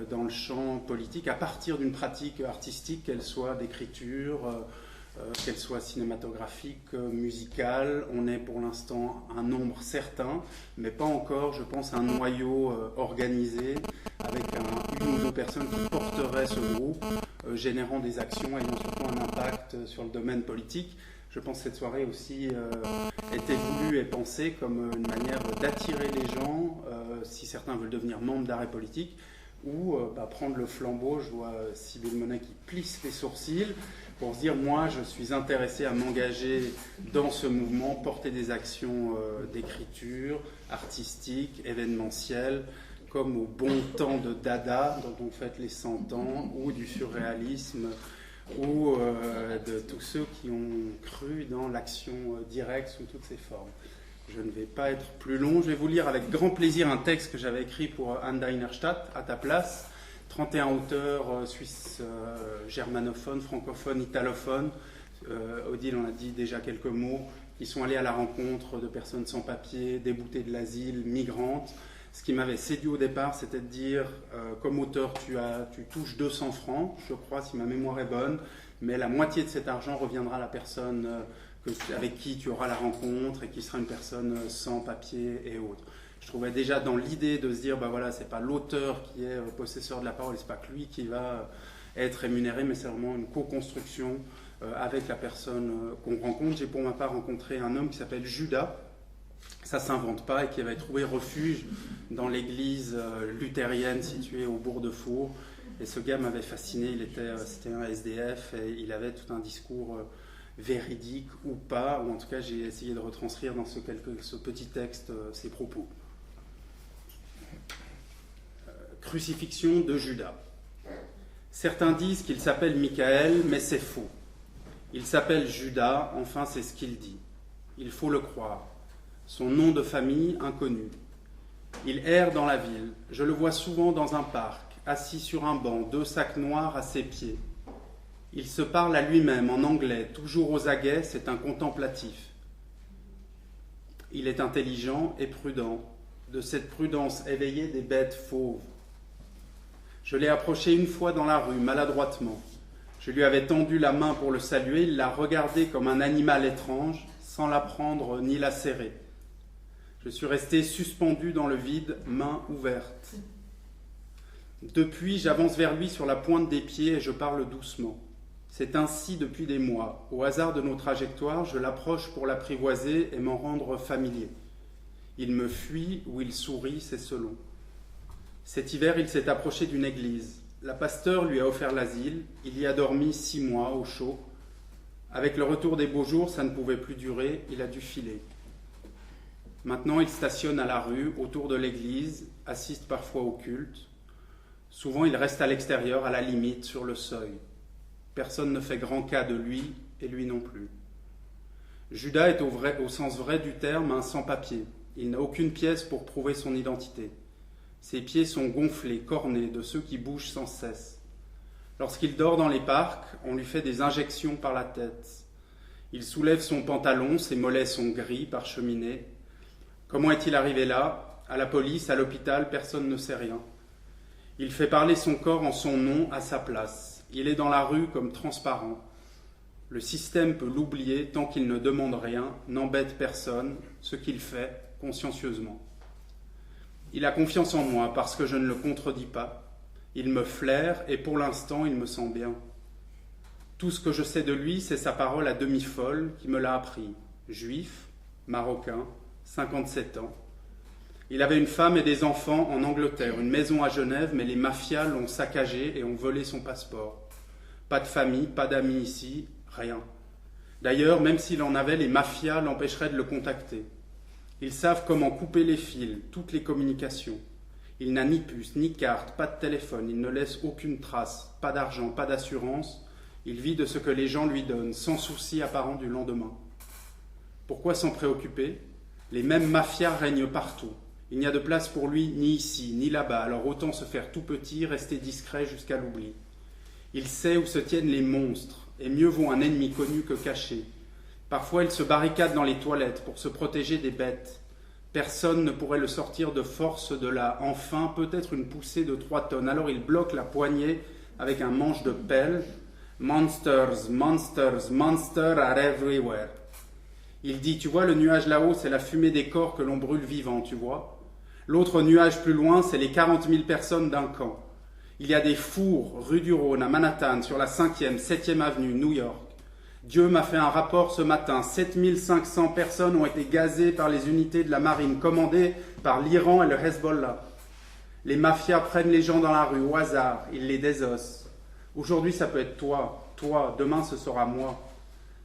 dans le champ politique, à partir d'une pratique artistique, qu'elle soit d'écriture, qu'elle soit cinématographique, musicale. On est pour l'instant un nombre certain, mais pas encore, je pense, un noyau organisé avec une ou 2 personnes qui porteraient ce groupe, générant des actions ayant surtout un impact sur le domaine politique. Je pense que cette soirée aussi était voulue et pensée comme une manière d'attirer les gens, si certains veulent devenir membres d'art et politique, ou prendre le flambeau. Je vois Sybille Monet qui plisse les sourcils, pour se dire, moi, je suis intéressé à m'engager dans ce mouvement, porter des actions d'écriture, artistique, événementielle, comme au bon temps de Dada, dont on fête les 100 ans, ou du surréalisme, ou de tous ceux qui ont cru dans l'action directe sous toutes ses formes. Je ne vais pas être plus long, je vais vous lire avec grand plaisir un texte que j'avais écrit pour Anne Deinerstadt, à ta place. 31 auteurs suisses, germanophones, francophones, italophones. Odile en a dit déjà quelques mots, qui sont allés à la rencontre de personnes sans papier, déboutées de l'asile, migrantes. Ce qui m'avait séduit au départ, c'était de dire, comme auteur, tu touches 200 francs, je crois, si ma mémoire est bonne, mais la moitié de cet argent reviendra à la personne avec qui tu auras la rencontre et qui sera une personne sans papier et autres. Je trouvais déjà dans l'idée de se dire, voilà, c'est pas l'auteur qui est possesseur de la parole, c'est pas que lui qui va être rémunéré, mais c'est vraiment une co-construction avec la personne qu'on rencontre. J'ai pour ma part rencontré un homme qui s'appelle Judas, ça s'invente pas, et qui avait trouvé refuge dans l'église luthérienne située au bourg de Four. Et ce gars m'avait fasciné, c'était un SDF, et il avait tout un discours véridique ou pas, ou en tout cas j'ai essayé de retranscrire dans ce petit texte ses propos. Crucifixion de Judas. Certains disent qu'il s'appelle Michael, mais c'est faux. Il s'appelle Judas, enfin c'est ce qu'il dit. Il faut le croire. Son nom de famille inconnu. Il erre dans la ville. Je le vois souvent dans un parc, assis sur un banc, 2 sacs noirs à ses pieds. Il se parle à lui-même en anglais, toujours aux aguets, c'est un contemplatif. Il est intelligent et prudent, de cette prudence éveillée des bêtes fauves. Je l'ai approché une fois dans la rue, maladroitement. Je lui avais tendu la main pour le saluer, il l'a regardé comme un animal étrange, sans la prendre ni la serrer. Je suis resté suspendu dans le vide, main ouverte. Depuis, j'avance vers lui sur la pointe des pieds et je parle doucement. C'est ainsi depuis des mois. Au hasard de nos trajectoires, je l'approche pour l'apprivoiser et m'en rendre familier. Il me fuit ou il sourit, c'est selon. Cet hiver, il s'est approché d'une église. La pasteur lui a offert l'asile. Il y a dormi 6 mois au chaud. Avec le retour des beaux jours, ça ne pouvait plus durer. Il a dû filer. Maintenant, il stationne à la rue, autour de l'église, assiste parfois au culte. Souvent, il reste à l'extérieur, à la limite, sur le seuil. Personne ne fait grand cas de lui, et lui non plus. Judas est au sens vrai du terme un sans-papier. Il n'a aucune pièce pour prouver son identité. Ses pieds sont gonflés, cornés, de ceux qui bougent sans cesse. Lorsqu'il dort dans les parcs, on lui fait des injections par la tête. Il soulève son pantalon, ses mollets sont gris, parcheminés. Comment est-il arrivé là? À la police, à l'hôpital, personne ne sait rien. Il fait parler son corps en son nom, à sa place. Il est dans la rue comme transparent. Le système peut l'oublier tant qu'il ne demande rien, n'embête personne, ce qu'il fait consciencieusement. Il a confiance en moi parce que je ne le contredis pas. Il me flaire et pour l'instant, il me sent bien. Tout ce que je sais de lui, c'est sa parole à demi folle qui me l'a appris. Juif, marocain, 57 ans. Il avait une femme et des enfants en Angleterre, une maison à Genève, mais les mafias l'ont saccagé et ont volé son passeport. Pas de famille, pas d'amis ici, rien. D'ailleurs, même s'il en avait, les mafias l'empêcheraient de le contacter. Ils savent comment couper les fils, toutes les communications. Il n'a ni puce, ni carte, pas de téléphone, il ne laisse aucune trace, pas d'argent, pas d'assurance. Il vit de ce que les gens lui donnent, sans souci apparent du lendemain. Pourquoi s'en préoccuper? Les mêmes mafias règnent partout. Il n'y a de place pour lui ni ici, ni là-bas, alors autant se faire tout petit, rester discret jusqu'à l'oubli. Il sait où se tiennent les monstres, et mieux vaut un ennemi connu que caché. Parfois, il se barricade dans les toilettes pour se protéger des bêtes. Personne ne pourrait le sortir de force de là. Enfin, peut-être une poussée de 3 tonnes. Alors il bloque la poignée avec un manche de pelle. Monsters, monsters, monsters are everywhere. Il dit, tu vois, le nuage là-haut, c'est la fumée des corps que l'on brûle vivants, tu vois. L'autre nuage plus loin, c'est les 40 000 personnes d'un camp. Il y a des fours rue du Rhône, à Manhattan, sur la 5e, 7e avenue, New York. Dieu m'a fait un rapport ce matin. 7500 personnes ont été gazées par les unités de la marine, commandées par l'Iran et le Hezbollah. Les mafias prennent les gens dans la rue, au hasard, ils les désossent. Aujourd'hui, ça peut être toi, demain ce sera moi.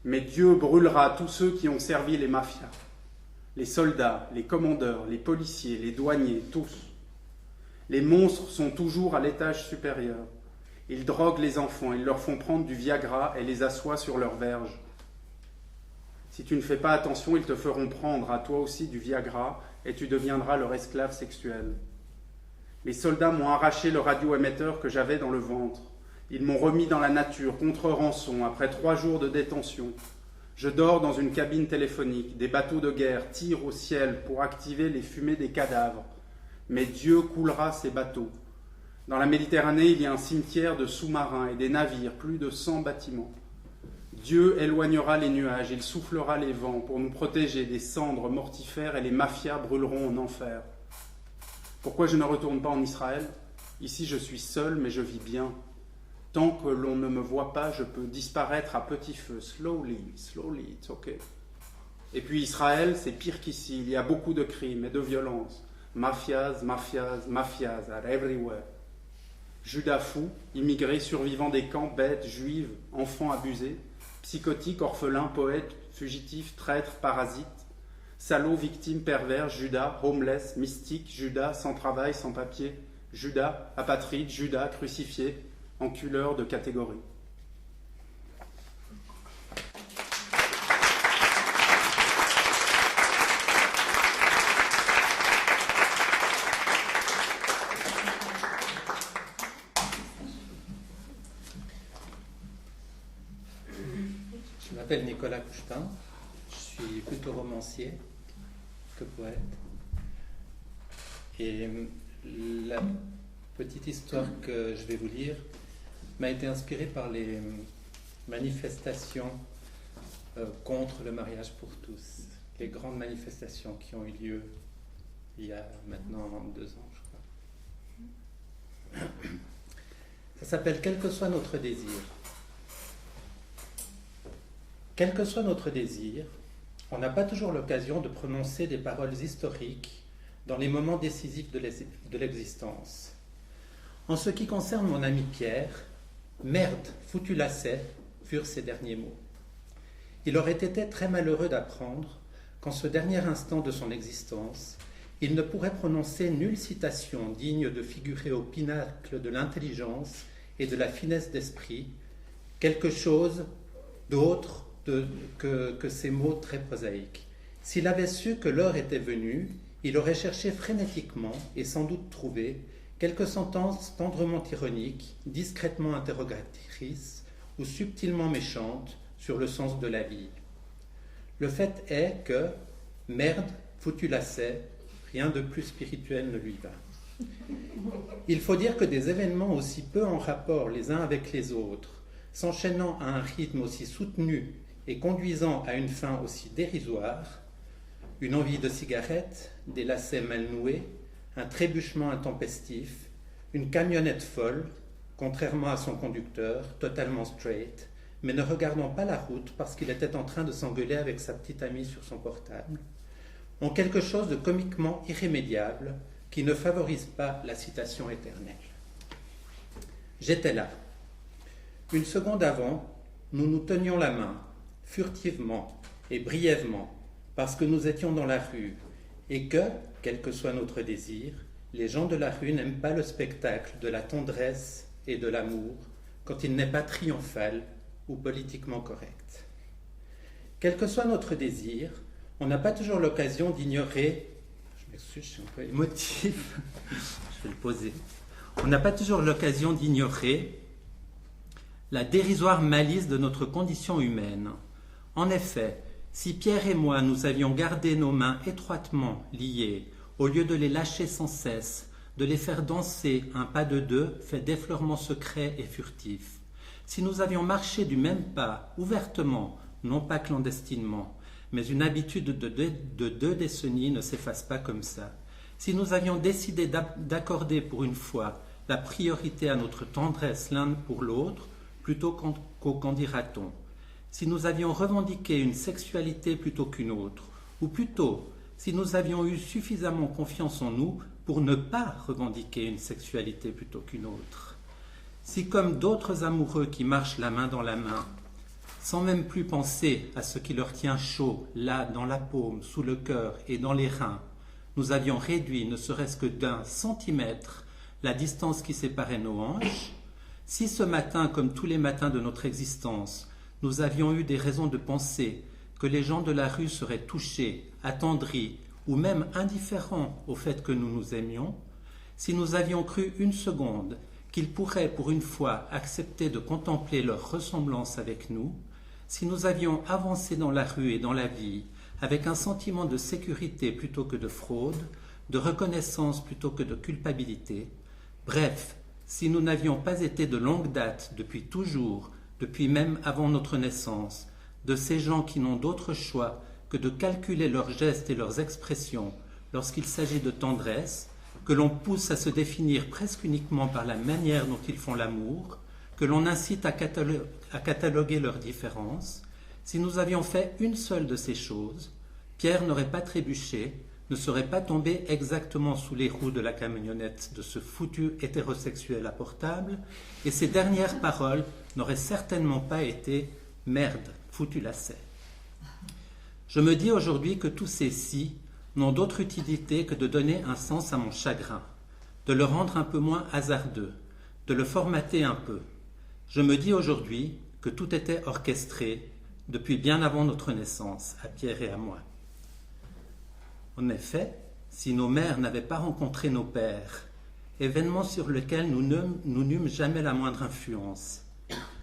Mais Dieu brûlera tous ceux qui ont servi les mafias. Les soldats, les commandeurs, les policiers, les douaniers, tous. Les monstres sont toujours à l'étage supérieur. Ils droguent les enfants, ils leur font prendre du Viagra et les assoient sur leurs verges. Si tu ne fais pas attention, ils te feront prendre à toi aussi du Viagra et tu deviendras leur esclave sexuel. Les soldats m'ont arraché le radioémetteur que j'avais dans le ventre. Ils m'ont remis dans la nature, contre rançon, après 3 jours de détention. Je dors dans une cabine téléphonique. Des bateaux de guerre tirent au ciel pour activer les fumées des cadavres. Mais Dieu coulera ces bateaux. Dans la Méditerranée, il y a un cimetière de sous-marins et des navires, plus de 100 bâtiments. Dieu éloignera les nuages, il soufflera les vents pour nous protéger des cendres mortifères et les mafias brûleront en enfer. Pourquoi je ne retourne pas en Israël? Ici, je suis seul, mais je vis bien. Tant que l'on ne me voit pas, je peux disparaître à petit feu. Slowly, it's okay. Et puis Israël, c'est pire qu'ici. Il y a beaucoup de crimes et de violences. Mafias are everywhere. Judas fou, immigré, survivant des camps, bêtes, juives, enfants abusés, psychotiques, orphelins, poètes, fugitifs, traîtres, parasites, salauds, victimes, pervers, Judas, homeless, mystique, Judas, sans travail, sans papier, Judas, apatride, Judas, crucifié, enculeur de catégorie. m'appelle Nicolas Couchetin, je suis plutôt romancier que poète. Et la petite histoire que je vais vous lire m'a été inspirée par les manifestations contre le mariage pour tous, les grandes manifestations qui ont eu lieu il y a maintenant 2 ans, je crois. Ça s'appelle « Quel que soit notre désir ». Quel que soit notre désir, on n'a pas toujours l'occasion de prononcer des paroles historiques dans les moments décisifs de l'existence. En ce qui concerne mon ami Pierre, « Merde, foutu lacet » furent ses derniers mots. Il aurait été très malheureux d'apprendre qu'en ce dernier instant de son existence, il ne pourrait prononcer nulle citation digne de figurer au pinacle de l'intelligence et de la finesse d'esprit, quelque chose d'autre que ces mots très prosaïques. S'il avait su que l'heure était venue, il aurait cherché frénétiquement et sans doute trouvé quelques sentences tendrement ironiques, discrètement interrogatrices ou subtilement méchantes sur le sens de la vie. Le fait est que, merde, foutu lacet, rien de plus spirituel ne lui va. Il faut dire que des événements aussi peu en rapport les uns avec les autres, s'enchaînant à un rythme aussi soutenu et conduisant à une fin aussi dérisoire, une envie de cigarette, des lacets mal noués, un trébuchement intempestif, une camionnette folle, contrairement à son conducteur, totalement straight, mais ne regardant pas la route parce qu'il était en train de s'engueuler avec sa petite amie sur son portable, ont quelque chose de comiquement irrémédiable qui ne favorise pas la citation éternelle. J'étais là. Une seconde avant, nous nous tenions la main, furtivement et brièvement, parce que nous étions dans la rue, et que, quel que soit notre désir, les gens de la rue n'aiment pas le spectacle de la tendresse et de l'amour quand il n'est pas triomphal ou politiquement correct. Quel que soit notre désir, on n'a pas toujours l'occasion d'ignorer... Je m'excuse, je suis un peu émotif. Je vais le poser. On n'a pas toujours l'occasion d'ignorer la dérisoire malice de notre condition humaine. En effet, si Pierre et moi nous avions gardé nos mains étroitement liées, au lieu de les lâcher sans cesse, de les faire danser un pas de deux fait d'effleurements secrets et furtifs, si nous avions marché du même pas, ouvertement, non pas clandestinement, mais une habitude de 2 décennies ne s'efface pas comme ça, si nous avions décidé d'accorder pour une fois la priorité à notre tendresse l'un pour l'autre, plutôt qu'au qu'en dira-t-on, si nous avions revendiqué une sexualité plutôt qu'une autre, ou plutôt si nous avions eu suffisamment confiance en nous pour ne pas revendiquer une sexualité plutôt qu'une autre, si comme d'autres amoureux qui marchent la main dans la main, sans même plus penser à ce qui leur tient chaud, là, dans la paume, sous le cœur et dans les reins, nous avions réduit, ne serait-ce que d'1 centimètre, la distance qui séparait nos hanches, si ce matin, comme tous les matins de notre existence, nous avions eu des raisons de penser que les gens de la rue seraient touchés, attendris ou même indifférents au fait que nous nous aimions, si nous avions cru une seconde qu'ils pourraient pour une fois accepter de contempler leur ressemblance avec nous, si nous avions avancé dans la rue et dans la vie avec un sentiment de sécurité plutôt que de fraude, de reconnaissance plutôt que de culpabilité, bref, si nous n'avions pas été de longue date, depuis toujours, depuis même avant notre naissance, de ces gens qui n'ont d'autre choix que de calculer leurs gestes et leurs expressions lorsqu'il s'agit de tendresse, que l'on pousse à se définir presque uniquement par la manière dont ils font l'amour, que l'on incite à cataloguer leurs différences, si nous avions fait une seule de ces choses, Pierre n'aurait pas trébuché, ne serait pas tombé exactement sous les roues de la camionnette de ce foutu hétérosexuel à portable, et ses dernières paroles n'auraient certainement pas été « merde, foutu lacet ». Je me dis aujourd'hui que tous ces « si » n'ont d'autre utilité que de donner un sens à mon chagrin, de le rendre un peu moins hasardeux, de le formater un peu. Je me dis aujourd'hui que tout était orchestré depuis bien avant notre naissance, à Pierre et à moi. En effet, si nos mères n'avaient pas rencontré nos pères, événement sur lequel nous n'eûmes jamais la moindre influence,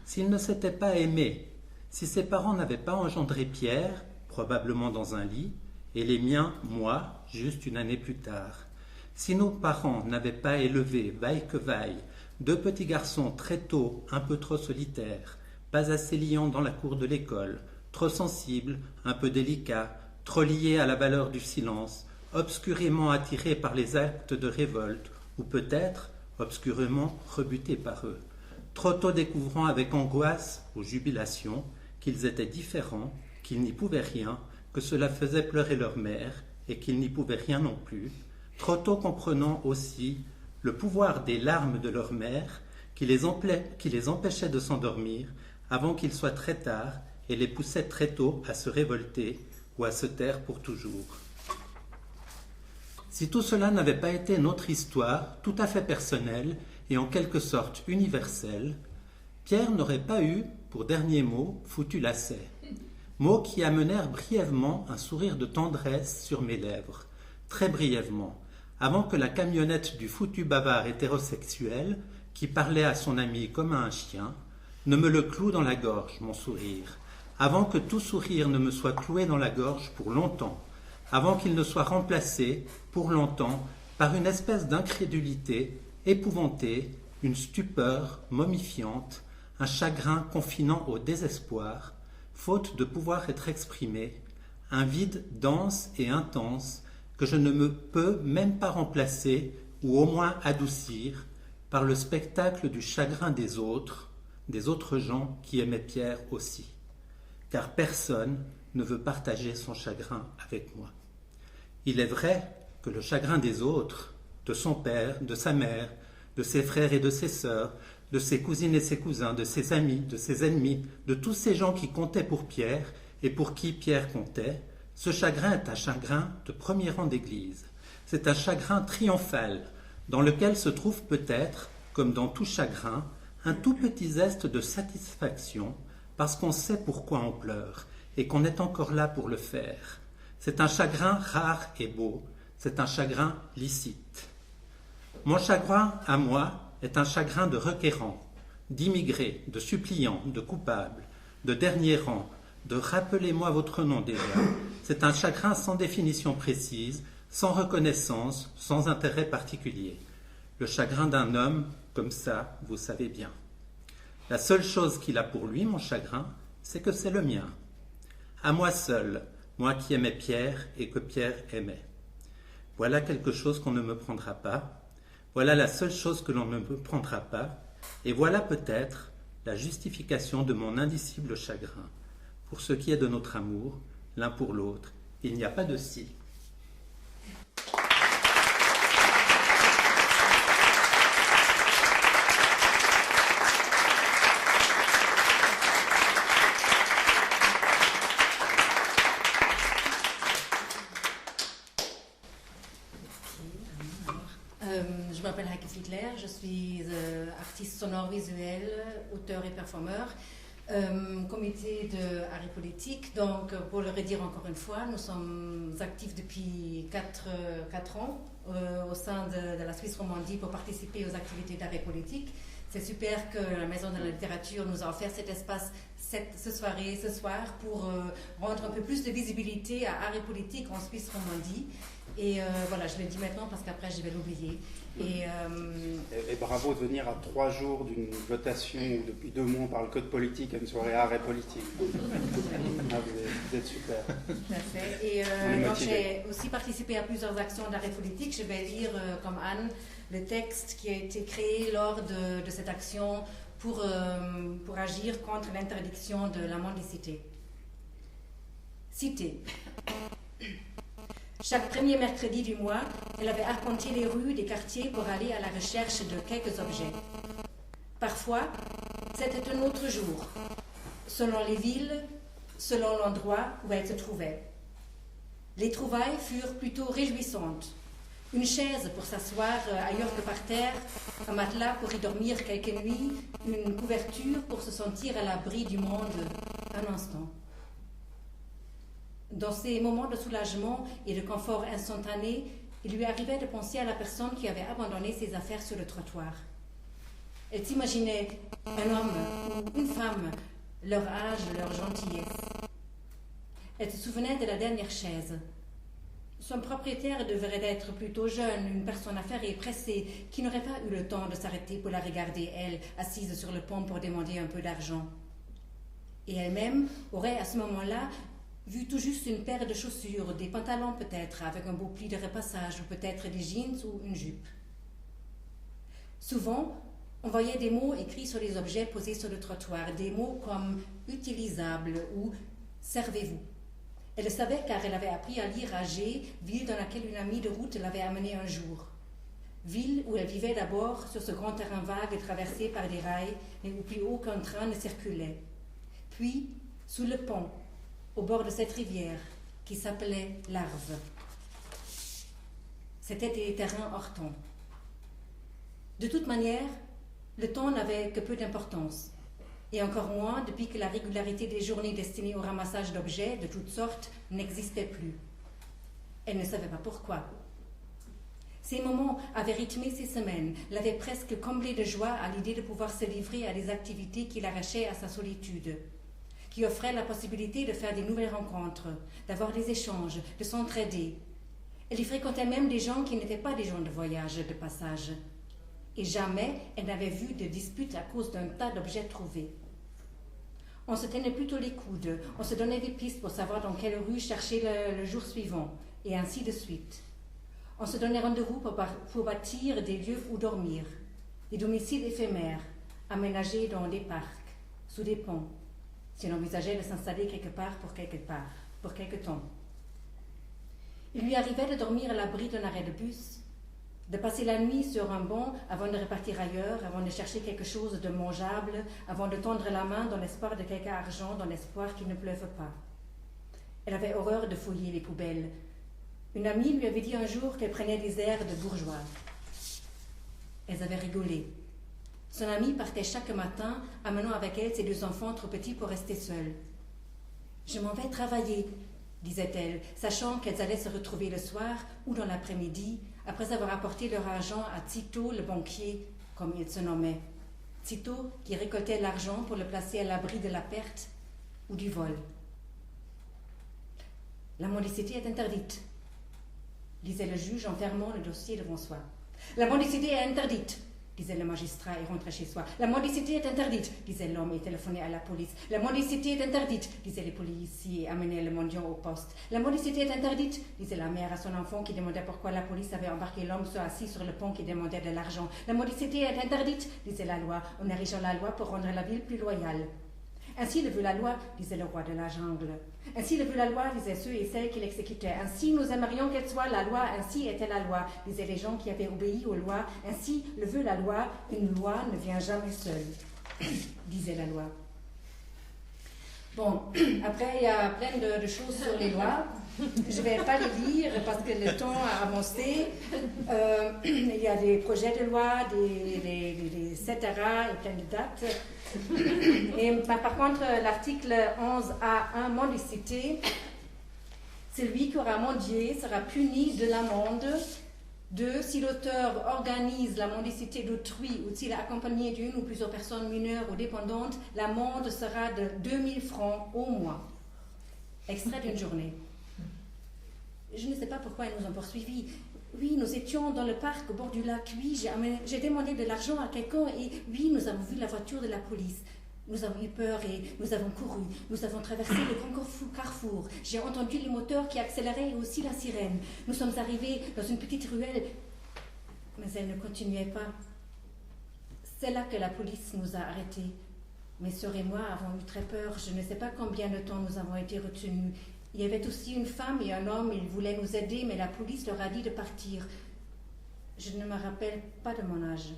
s'ils ne s'étaient pas aimés, Si ses parents n'avaient pas engendré Pierre, probablement dans un lit, et les miens, moi, juste une année plus tard. Si nos parents n'avaient pas élevé, vaille que vaille, 2 petits garçons très tôt, un peu trop solitaires, pas assez liants dans la cour de l'école, trop sensibles, un peu délicats, trop liés à la valeur du silence, obscurément attirés par les actes de révolte, ou peut-être obscurément rebutés par eux, trop tôt découvrant avec angoisse ou jubilation qu'ils étaient différents, qu'ils n'y pouvaient rien, que cela faisait pleurer leur mère, et qu'ils n'y pouvaient rien non plus, trop tôt comprenant aussi le pouvoir des larmes de leur mère qui les empêchait de s'endormir avant qu'il soit très tard et les poussait très tôt à se révolter ou à se taire pour toujours. Si tout cela n'avait pas été notre histoire tout à fait personnelle et en quelque sorte universelle, Pierre n'aurait pas eu, pour dernier mot, foutu l'asset. Mots qui amenèrent brièvement un sourire de tendresse sur mes lèvres, très brièvement, avant que la camionnette du foutu bavard hétérosexuel, qui parlait à son ami comme à un chien, ne me le cloue dans la gorge, mon sourire, avant que tout sourire ne me soit cloué dans la gorge pour longtemps, avant qu'il ne soit remplacé, pour longtemps, par une espèce d'incrédulité épouvantée, une stupeur momifiante, un chagrin confinant au désespoir, faute de pouvoir être exprimé, un vide dense et intense que je ne me peux même pas remplacer ou au moins adoucir par le spectacle du chagrin des autres gens qui aimaient Pierre aussi. Car personne ne veut partager son chagrin avec moi. Il est vrai que le chagrin des autres, de son père, de sa mère, de ses frères et de ses sœurs, de ses cousines et ses cousins, de ses amis, de ses ennemis, de tous ces gens qui comptaient pour Pierre et pour qui Pierre comptait, ce chagrin est un chagrin de premier rang d'église. C'est un chagrin triomphal, dans lequel se trouve peut-être, comme dans tout chagrin, un tout petit zeste de satisfaction, parce qu'on sait pourquoi on pleure, et qu'on est encore là pour le faire. C'est un chagrin rare et beau, c'est un chagrin licite. Mon chagrin, à moi, est un chagrin de requérant, d'immigré, de suppliant, de coupable, de dernier rang, de rappelez-moi votre nom déjà. C'est un chagrin sans définition précise, sans reconnaissance, sans intérêt particulier. Le chagrin d'un homme, comme ça, vous savez bien. La seule chose qu'il a pour lui, mon chagrin, c'est que c'est le mien. À moi seul, moi qui aimais Pierre et que Pierre aimait. Voilà quelque chose qu'on ne me prendra pas. Voilà la seule chose que l'on ne me prendra pas. Et voilà peut-être la justification de mon indicible chagrin. Pour ce qui est de notre amour, l'un pour l'autre, il n'y a pas de si. Je m'appelle Heike Fiedler, je suis artiste sonore visuel, auteur et performeur. Comité de Arrêt Politique. Donc, pour le redire encore une fois, nous sommes actifs depuis 4 ans au sein de la Suisse Romandie pour participer aux activités d'Arrêt Politique. C'est super que la Maison de la Littérature nous a offert cet espace ce soir, pour rendre un peu plus de visibilité à Arrêt Politique en Suisse Romandie. Et voilà, je le dis maintenant parce qu'après je vais l'oublier. Et bravo de venir à 3 jours d'une votation où depuis 2 mois on parle que de politique à une soirée arrêt politique. Vous êtes super. Tout à fait. Et donc j'ai aussi participé à plusieurs actions d'arrêt politique. Je vais lire, comme Anne, le texte qui a été créé lors de cette action pour agir contre l'interdiction de la mendicité. Cité. Chaque premier mercredi du mois, elle avait arpenté les rues des quartiers pour aller à la recherche de quelques objets. Parfois, c'était un autre jour, selon les villes, selon l'endroit où elle se trouvait. Les trouvailles furent plutôt réjouissantes. Une chaise pour s'asseoir ailleurs que par terre, un matelas pour y dormir quelques nuits, une couverture pour se sentir à l'abri du monde un instant. Dans ces moments de soulagement et de confort instantané, il lui arrivait de penser à la personne qui avait abandonné ses affaires sur le trottoir. Elle s'imaginait un homme ou une femme leur âge, leur gentillesse. Elle se souvenait de la dernière chaise. Son propriétaire devrait être plutôt jeune, une personne affairée, pressée, qui n'aurait pas eu le temps de s'arrêter pour la regarder, elle, assise sur le pont pour demander un peu d'argent. Et elle-même aurait à ce moment-là vu tout juste une paire de chaussures, des pantalons peut-être, avec un beau pli de repassage, ou peut-être des jeans ou une jupe. Souvent, on voyait des mots écrits sur les objets posés sur le trottoir, des mots comme « utilisable » ou « servez-vous ». Elle le savait car elle avait appris à lire à G, ville dans laquelle une amie de route l'avait amenée un jour. Ville où elle vivait d'abord sur ce grand terrain vague traversé par des rails et où plus aucun train ne circulait. Puis, sous le pont, au bord de cette rivière qui s'appelait l'Arve. C'était des terrains hors temps. De toute manière, le temps n'avait que peu d'importance, et encore moins depuis que la régularité des journées destinées au ramassage d'objets de toutes sortes n'existait plus. Elle ne savait pas pourquoi. Ces moments avaient rythmé ses semaines, l'avaient presque comblée de joie à l'idée de pouvoir se livrer à des activités qui l'arrachaient à sa solitude, qui offraient la possibilité de faire des nouvelles rencontres, d'avoir des échanges, de s'entraider. Elle y fréquentait même des gens qui n'étaient pas des gens de voyage, de passage. Et jamais elle n'avait vu de dispute à cause d'un tas d'objets trouvés. On se tenait plutôt les coudes, on se donnait des pistes pour savoir dans quelle rue chercher le jour suivant, et ainsi de suite. On se donnait rendez-vous pour bâtir des lieux où dormir, des domiciles éphémères, aménagés dans des parcs, sous des ponts, si on envisageait de s'installer quelque part, pour quelque temps. Il lui arrivait de dormir à l'abri d'un arrêt de bus, de passer la nuit sur un banc avant de repartir ailleurs, avant de chercher quelque chose de mangeable, avant de tendre la main dans l'espoir de quelque argent, dans l'espoir qu'il ne pleuve pas. Elle avait horreur de fouiller les poubelles. Une amie lui avait dit un jour qu'elle prenait des airs de bourgeoise. Elles avaient rigolé. Son amie partait chaque matin, amenant avec elle ses 2 enfants trop petits pour rester seuls. « Je m'en vais travailler », disait-elle, sachant qu'elles allaient se retrouver le soir ou dans l'après-midi, après avoir apporté leur argent à Tito, le banquier, comme il se nommait. Tito, qui récoltait l'argent pour le placer à l'abri de la perte ou du vol. « La mendicité est interdite », disait le juge en fermant le dossier devant soi. « La mendicité est interdite », disait le magistrat et rentrait chez soi. « La mendicité est interdite », disait l'homme et téléphonait à la police. « La mendicité est interdite », disaient les policiers et amenaient le mendiant au poste. « La mendicité est interdite », disait la mère à son enfant qui demandait pourquoi la police avait embarqué l'homme assis sur le pont qui demandait de l'argent. « La mendicité est interdite », disait la loi, en érigeant la loi pour rendre la ville plus loyale. Ainsi le veut la loi, disait le roi de la jungle. Ainsi le veut la loi, disaient ceux et celles qui l'exécutaient. Ainsi nous aimerions qu'elle soit la loi, ainsi était la loi, disaient les gens qui avaient obéi aux lois. Ainsi le veut la loi, une loi ne vient jamais seule, disait la loi. Bon, après il y a plein de choses sur les lois. Je ne vais pas les lire parce que le temps a avancé. Il y a des projets de loi, des etc. et plein de dates. Et, par contre, l'article 11A1, mendicité, celui qui aura mendié sera puni de l'amende. 2. Si l'auteur organise la mendicité d'autrui ou s'il est accompagné d'une ou plusieurs personnes mineures ou dépendantes, l'amende sera de 2000 francs au mois. Extrait d'une journée. Je ne sais pas pourquoi ils nous ont poursuivis. Oui, nous étions dans le parc au bord du lac. Oui, j'ai demandé de l'argent à quelqu'un et oui, nous avons vu la voiture de la police. Nous avons eu peur et nous avons couru. Nous avons traversé le grand carrefour. J'ai entendu les moteurs qui accéléraient et aussi la sirène. Nous sommes arrivés dans une petite ruelle, mais elle ne continuait pas. C'est là que la police nous a arrêtés. Mes sœurs et moi avons eu très peur. Je ne sais pas combien de temps nous avons été retenus. Il y avait aussi une femme et un homme, ils voulaient nous aider, mais la police leur a dit de partir. Je ne me rappelle pas de mon âge.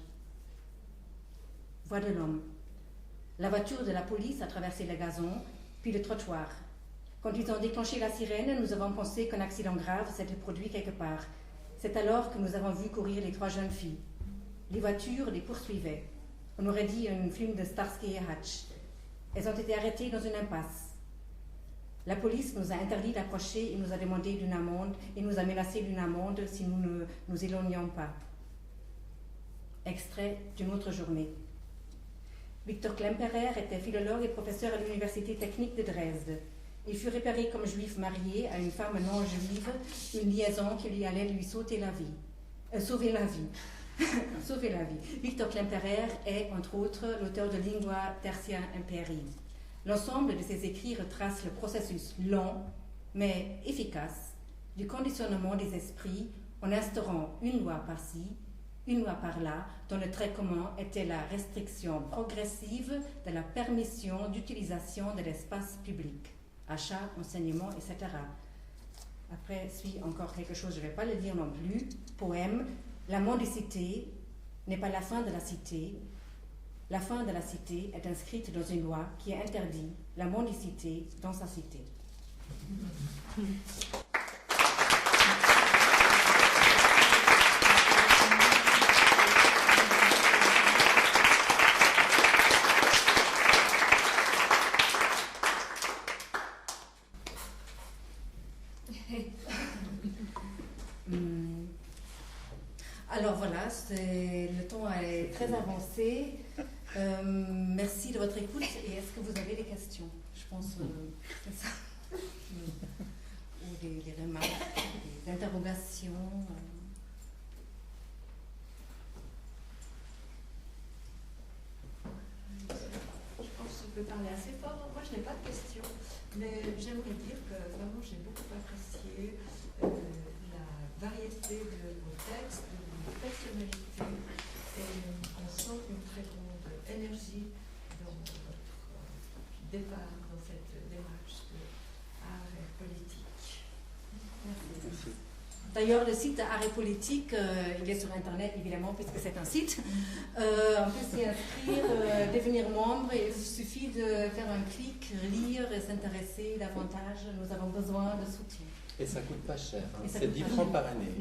Voix de l'homme. La voiture de la police a traversé le gazon, puis le trottoir. Quand ils ont déclenché la sirène, nous avons pensé qu'un accident grave s'était produit quelque part. C'est alors que nous avons vu courir les 3 jeunes filles. Les voitures les poursuivaient. On aurait dit un film de Starsky et Hutch. Elles ont été arrêtées dans une impasse. La police nous a interdit d'approcher et nous a demandé d'une amende et nous a menacé d'une amende si nous ne nous éloignions pas. Extrait d'une autre journée. Victor Klemperer était philologue et professeur à l'Université technique de Dresde. Il fut repéré comme juif marié à une femme non juive, une liaison qui lui allait lui sauver la vie. Sauver la vie. Victor Klemperer est, entre autres, l'auteur de Lingua Tertia Imperii. L'ensemble de ses écrits retrace le processus lent, mais efficace, du conditionnement des esprits en instaurant une loi par-ci, une loi par-là, dont le trait commun était la restriction progressive de la permission d'utilisation de l'espace public, achat, enseignement, etc. Après suit encore quelque chose, je ne vais pas le dire non plus, poème, la mendicité n'est pas la fin de la cité. La fin de la cité est inscrite dans une loi qui interdit la mendicité dans sa cité. Alors voilà, le temps est très avancé. Merci de votre écoute. Et est-ce que vous avez des questions? Je pense que ça. Ou des remarques, des interrogations. Je pense que je peux parler assez fort. Moi, je n'ai pas de questions, mais j'aimerais dire que vraiment, j'ai beaucoup apprécié la variété de vos textes, de vos personnalités, et on sent une très grande énergie dans votre départ dans cette démarche d'art et politique. Merci. D'ailleurs, le site Art et Politique, il est sur Internet, évidemment, puisque c'est un site. On peut s'y inscrire, devenir membre. Il suffit de faire un clic, lire et s'intéresser davantage. Nous avons besoin de soutien. Et ça coûte pas cher. Hein. C'est 10 francs par année.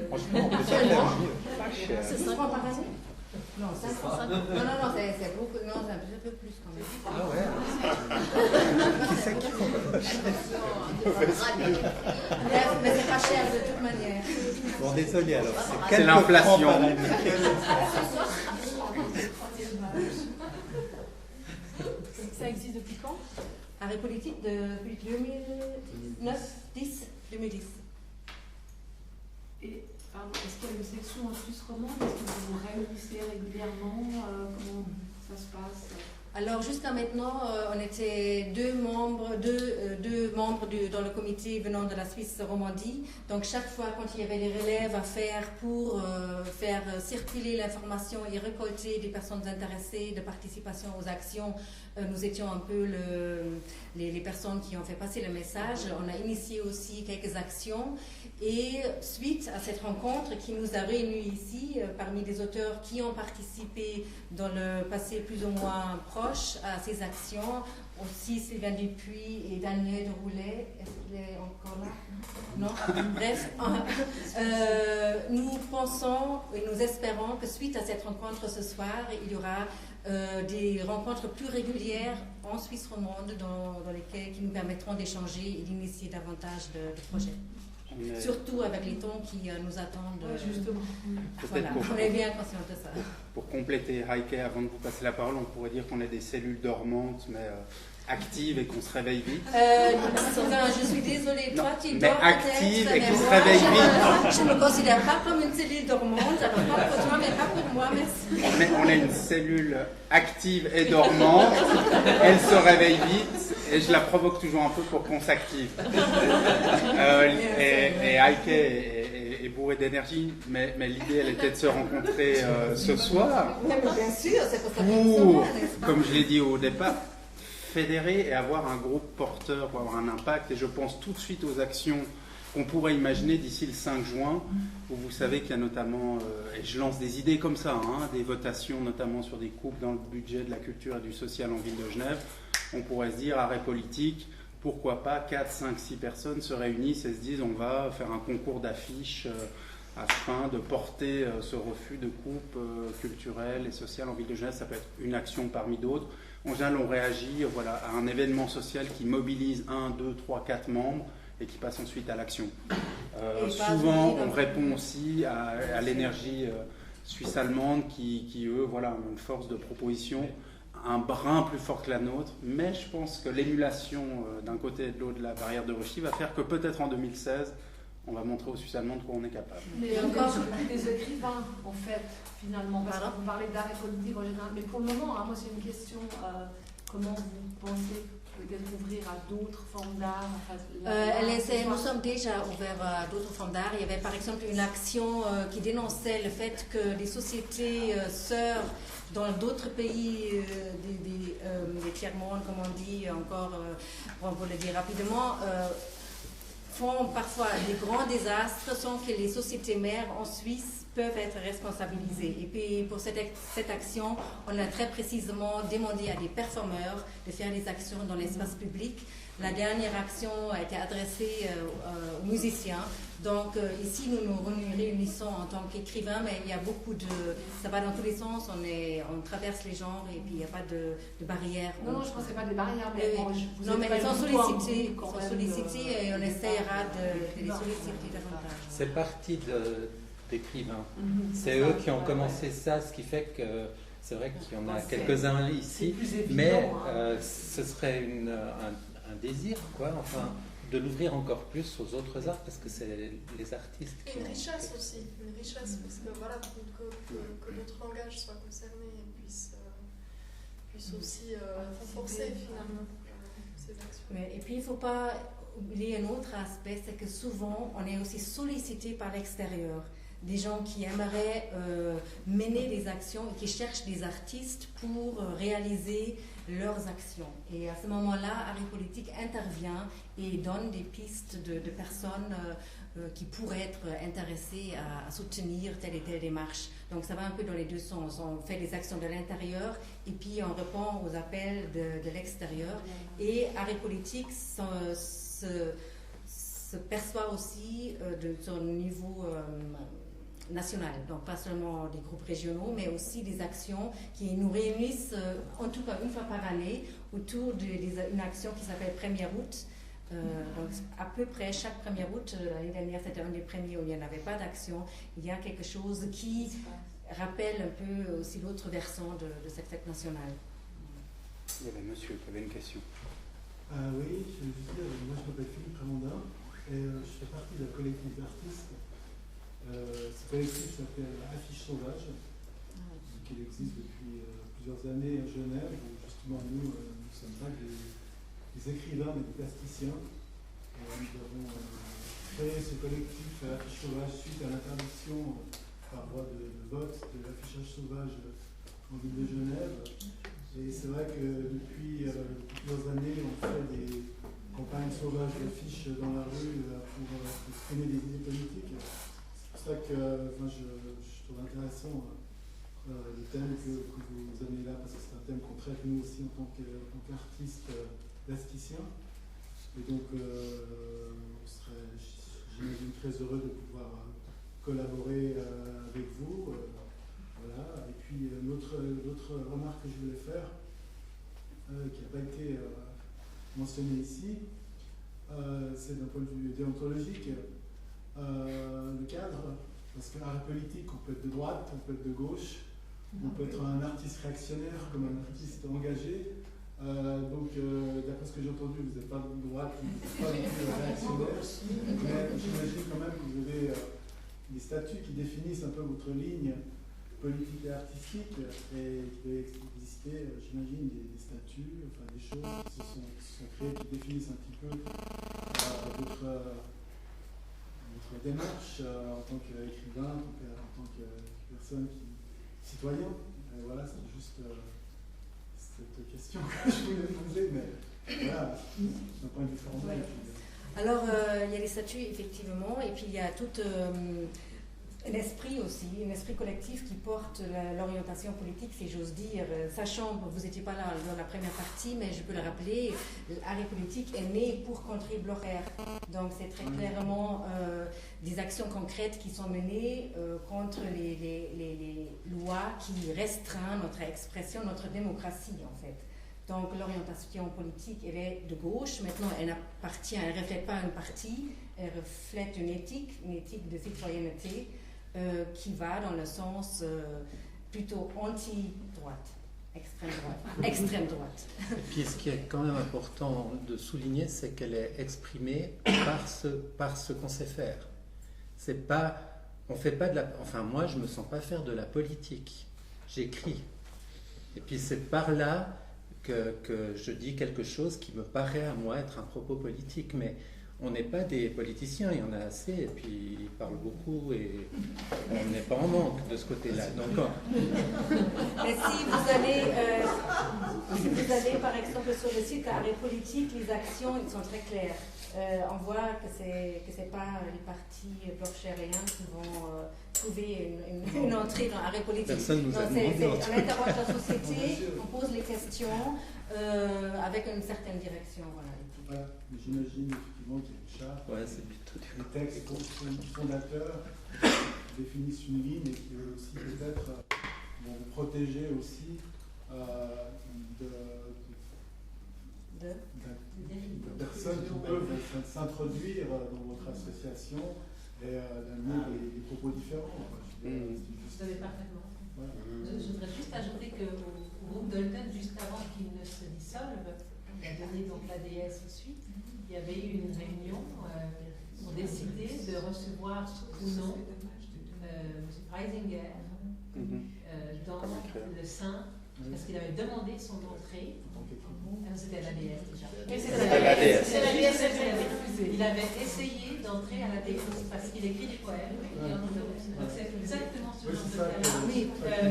Franchement, on peut faire mieux. Pas cher. C'est 5 francs par année? Non, 5 francs. Non, c'est beaucoup. Non, c'est un peu plus quand même. Ah ouais. Qui c'est qui Mais c'est pas cher de toute manière. Bon, désolé alors. C'est l'inflation. Ça existe depuis quand? Art et Politique depuis 2010. Et est-ce qu'il y a une section en Suisse romande? Est-ce que vous vous réunissez régulièrement? Comment ça se passe? Alors jusqu'à maintenant, on était deux membres dans le comité venant de la Suisse Romandie. Donc chaque fois quand il y avait des relèves à faire pour faire circuler l'information et récolter des personnes intéressées de participation aux actions, nous étions un peu les personnes qui ont fait passer le message. On a initié aussi quelques actions. Et suite à cette rencontre qui nous a réunis ici, parmi des auteurs qui ont participé dans le passé plus ou moins proche à ces actions, aussi Sylvain Dupuis et Daniel de Roulet, est-ce qu'il est encore là? Non. Bref, nous pensons et nous espérons que suite à cette rencontre ce soir, il y aura des rencontres plus régulières en Suisse romande dans lesquelles qui nous permettront d'échanger et d'initier davantage de projets. Surtout avec les temps qui nous attendent. Justement. Voilà, on est bien conscient de ça. Pour compléter, Heike, avant de vous passer la parole, on pourrait dire qu'on est des cellules dormantes, mais actives et qu'on se réveille vite. Sylvain, je suis désolée, toi tu dors active et mais qui se moi, réveille vite. Je ne me considère pas comme une cellule dormante, alors pas pour toi, mais pas pour moi, merci. Mais on est une cellule active et dormante, elle se réveille vite et je la provoque toujours un peu pour qu'on s'active. Et Heike est bourré d'énergie, mais l'idée elle était de se rencontrer ce soir. Mais bien sûr, c'est pour ça que pour, comme je l'ai dit au départ, fédérer et avoir un groupe porteur pour avoir un impact. Et je pense tout de suite aux actions qu'on pourrait imaginer d'ici le 5 juin, où vous savez qu'il y a notamment, et je lance des idées comme ça, des votations notamment sur des coupes dans le budget de la culture et du social en ville de Genève. On pourrait se dire, arrêt politique, pourquoi pas 4, 5, 6 personnes se réunissent et se disent on va faire un concours d'affiches afin de porter ce refus de coupe culturelle et sociale en ville de Genève. Ça peut être une action parmi d'autres. En général, on réagit à un événement social qui mobilise 1, 2, 3, 4 membres et qui passe ensuite à l'action. Souvent, on répond aussi à l'énergie suisse-allemande qui, eux, ont une force de proposition un brin plus fort que la nôtre, mais je pense que l'émulation d'un côté et de l'autre de la barrière de Rushdie va faire que peut-être en 2016, on va montrer aux Suisses allemands de quoi on est capable. Mais encore des écrivains, en fait, finalement, parce que vous parlez d'art et politique en général, mais pour le moment, hein, moi c'est une question, comment vous pensez peut-être ouvrir à d'autres formes d'art? Nous sommes déjà ouverts à d'autres formes d'art. Il y avait par exemple une action qui dénonçait le fait que des sociétés sœurs dans d'autres pays des tiers-mondes, comme on dit encore, on va le dire rapidement, font parfois des grands désastres sans que les sociétés mères en Suisse peuvent être responsabilisées. Et puis pour cette action, on a très précisément demandé à des performeurs de faire des actions dans l'espace public. La dernière action a été adressée aux musiciens. Donc ici, nous nous réunissons en tant qu'écrivains, mais il y a beaucoup de... Ça va dans tous les sens, on traverse les genres et puis il n'y a pas de barrières. Non, je ne pensais pas des barrières, mais mais elles sont sollicitées et on essaiera de les solliciter davantage. C'est parti d'écrivains. C'est eux qui ont commencé ça, ce qui fait que c'est vrai qu'il y en a quelques-uns ici, mais ce serait un désir, quoi, enfin, de l'ouvrir encore plus aux autres arts, parce que c'est les artistes qui... Une richesse aussi, parce que voilà, que d'autres langages soient concernés et puissent aussi renforcer finalement ces actions. Et puis il ne faut pas oublier un autre aspect, c'est que souvent on est aussi sollicité par l'extérieur. Des gens qui aimeraient mener des actions et qui cherchent des artistes pour réaliser leurs actions. Et à ce moment-là, Art et Politique intervient et donne des pistes de personnes qui pourraient être intéressées à soutenir telle et telle démarche. Donc ça va un peu dans les deux sens. On fait des actions de l'intérieur et puis on répond aux appels de l'extérieur. Et Art et Politique se perçoit aussi de son niveau national, donc pas seulement des groupes régionaux, mais aussi des actions qui nous réunissent en tout cas une fois par année autour d'une action qui s'appelle 1er août. Donc à peu près chaque 1er août, l'année dernière c'était un des premiers où il n'y en avait pas d'action, il y a quelque chose qui rappelle un peu aussi l'autre versant de cette fête nationale. Il y avait monsieur qui avait une question. Oui, je veux juste dire, moi je m'appelle Philippe Ramondin et je fais partie d'un collectif d'artistes. Ce collectif s'appelle Affiche Sauvage, qu'il existe depuis plusieurs années à Genève, où justement nous ne sommes pas des écrivains mais des plasticiens. Nous avons créé ce collectif Affiche Sauvage suite à l'interdiction par voie de vote de l'affichage sauvage en ville de Genève. Et c'est vrai que depuis plusieurs années, on fait des campagnes sauvages d'affiches dans la rue pour exprimer des idées politiques. C'est pour ça que je trouve intéressant le thème que vous amenez là, parce que c'est un thème qu'on traite nous aussi en tant qu'artistes plasticiens. Et donc, on serait, j'imagine, très heureux de pouvoir collaborer avec vous. Voilà. Et puis, l'autre remarque que je voulais faire, qui n'a pas été mentionnée ici, c'est d'un point de vue déontologique. Le cadre, parce que l'art politique, on peut être de droite, on peut être de gauche, on peut être un artiste réactionnaire comme un artiste engagé. Donc, d'après ce que j'ai entendu, vous n'êtes pas de droite, vous n'êtes pas non plus réactionnaire, mais j'imagine quand même que vous avez des statuts qui définissent un peu votre ligne politique et artistique, et il peut exister, j'imagine, des statuts, enfin des choses qui se sont créées, qui définissent un petit peu votre démarche en tant qu'écrivain, en tant que personne citoyen. Et voilà, c'est juste cette question que je voulais poser, mais voilà, d'un point de vue formel. Alors, il y a les statuts, effectivement, et puis il y a tout un esprit aussi, un esprit collectif qui porte l'orientation politique, si j'ose dire, sachant que vous n'étiez pas là dans la première partie, mais je peux le rappeler, Art et Politique est né pour contrer Blocher. Donc c'est très clairement des actions concrètes qui sont menées contre les lois qui restreignent notre expression, notre démocratie en fait. Donc l'orientation politique, elle est de gauche. Maintenant, elle ne reflète pas un parti, elle reflète une éthique de citoyenneté qui va dans le sens plutôt anti-droite. extrême droite. Et puis ce qui est quand même important de souligner, c'est qu'elle est exprimée par ce qu'on sait faire. C'est pas, on fait pas de la, enfin moi je me sens pas faire de la politique. J'écris. Et puis c'est par là que je dis quelque chose qui me paraît à moi être un propos politique, mais on n'est pas des politiciens, il y en a assez, et puis ils parlent beaucoup, et on n'est pas en manque de ce côté-là. Donc, mais si vous allez par exemple sur le site Arrêt Politique, les actions ils sont très claires. On voit que c'est pas les partis bloc-chériens qui vont trouver une entrée dans Arrêt Politique. Personne nous a demandé. On interroge la société, on pose les questions avec une certaine direction. Voilà, mais j'imagine effectivement qu'il y a une charte, des textes fondateurs qui définissent une ligne et qui veulent aussi peut-être vont protéger aussi de personnes qui peuvent s'introduire dans votre association et d'amener des propos différents. Vous savez parfaitement. Voilà. Je voudrais juste ajouter qu'au groupe Dalton, juste avant qu'il ne se dissolve, il a donné donc l'ADS ensuite, il y avait eu une réunion pour décider de recevoir ou non M. Preisinger dans le sein, parce qu'il avait demandé son entrée. C'était l'ADS déjà. Il avait essayé d'entrer à l'ADS parce qu'il écrit des poèmes. Donc c'est exactement ce genre de terme.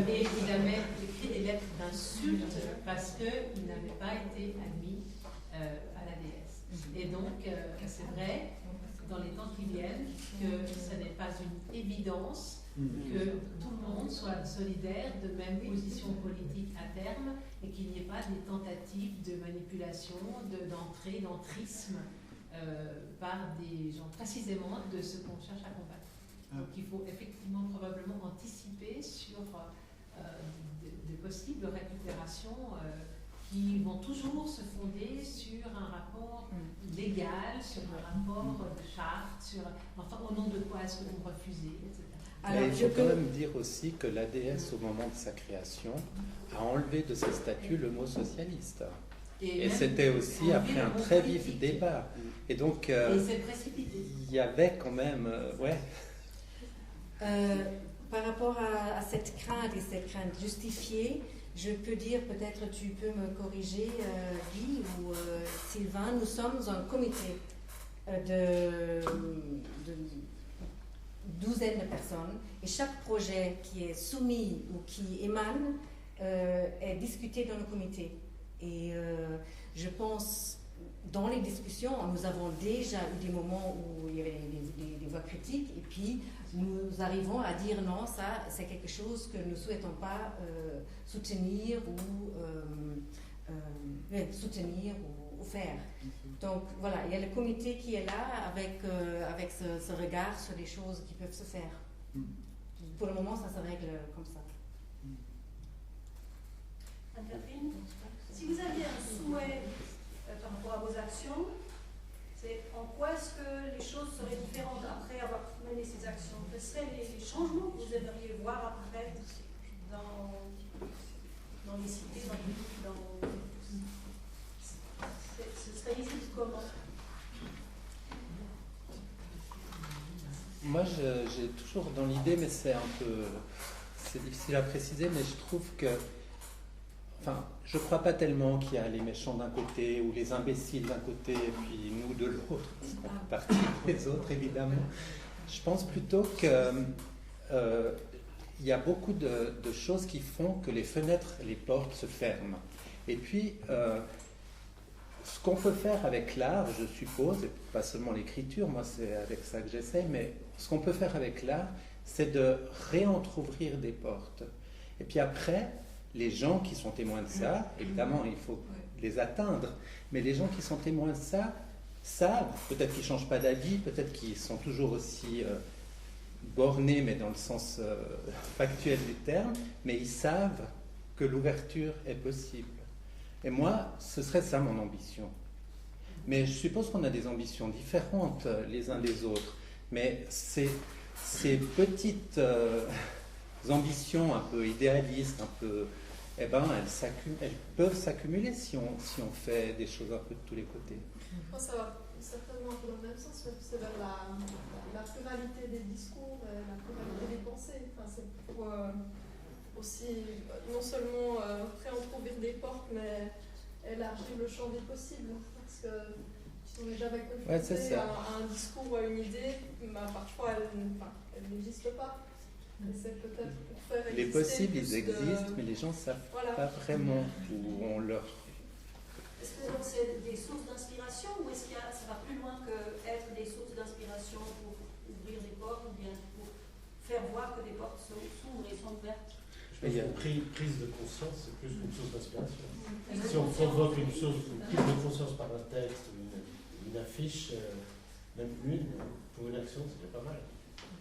Et il avait écrit des lettres d'insultes parce qu'il n'avait pas été admis à l'ADS. Et donc c'est vrai, dans les temps qui viennent, que ce n'est pas une évidence que tout le monde soit solidaire de même position politique à terme et qu'il n'y ait pas des tentatives de manipulation, d'entrée, d'entrisme par des gens précisément de ce qu'on cherche à combattre. Donc il faut effectivement probablement anticiper sur des possibles récupérations qui vont toujours se fonder sur un rapport légal, sur un rapport de charte, enfin au nom de quoi est-ce que vous refusez, etc. Alors, il faut quand même dire aussi que l'ADS, au moment de sa création, a enlevé de ses statuts le mot socialiste. Et c'était aussi après un très vif débat. Et donc, il y avait quand même... Par rapport à cette crainte et cette crainte justifiée, je peux dire, peut-être tu peux me corriger, Guy ou Sylvain, nous sommes un comité de douzaine de personnes et chaque projet qui est soumis ou qui émane est discuté dans le comité. Et je pense, dans les discussions, nous avons déjà eu des moments où il y avait des voix critiques et puis nous arrivons à dire non, ça c'est quelque chose que nous ne souhaitons pas soutenir ou faire. Donc voilà, il y a le comité qui est là avec ce regard sur les choses qui peuvent se faire. Pour le moment, ça se règle comme ça. Catherine, si vous aviez un souhait par rapport à vos actions, c'est en quoi est-ce que les choses seraient différentes après avoir mené ces actions? Quels seraient les changements que vous aimeriez voir après dans les cités, ce serait ici comment? Moi, j'ai toujours dans l'idée, mais c'est difficile à préciser, mais je trouve que, enfin, je ne crois pas tellement qu'il y a les méchants d'un côté ou les imbéciles d'un côté et puis nous de l'autre, parce qu'on fait partie des autres évidemment. Je pense plutôt que il y a beaucoup de choses qui font que les fenêtres et les portes se ferment. Et puis, ce qu'on peut faire avec l'art, je suppose, et pas seulement l'écriture, moi c'est avec ça que j'essaie, mais ce qu'on peut faire avec l'art, c'est de réentrouvrir des portes. Et puis après, les gens qui sont témoins de ça, évidemment, il faut les atteindre, mais les gens qui sont témoins de ça savent, peut-être qu'ils ne changent pas d'avis, peut-être qu'ils sont toujours aussi bornés, mais dans le sens factuel du terme, mais ils savent que l'ouverture est possible. Et moi, ce serait ça mon ambition. Mais je suppose qu'on a des ambitions différentes les uns des autres, mais ces petites ambitions un peu idéalistes, un peu eh ben, elles peuvent s'accumuler si on fait des choses un peu de tous les côtés. Moi, ça va certainement un peu dans le même sens, mais c'est vers la pluralité des discours, la pluralité des pensées. Enfin, c'est pour aussi, non seulement réentrouvrir des portes, mais élargir le champ des possibles. Parce que si on n'est jamais confronté à un discours ou à une idée, parfois elle n'existe pas. Et c'est peut-être pour faire exister. Les possibles, ils existent, mais les gens ne savent pas vraiment où on leur. Est-ce que c'est des sources d'inspiration ou est-ce que ça va plus loin que être des sources d'inspiration pour ouvrir des portes ou bien pour faire voir que des portes s'ouvrent et sont ouvertes? Il y a prise de conscience, c'est plus qu'une source d'inspiration. Si on provoque une prise de conscience par un texte ou une affiche, même une, pour une action, c'est déjà pas mal.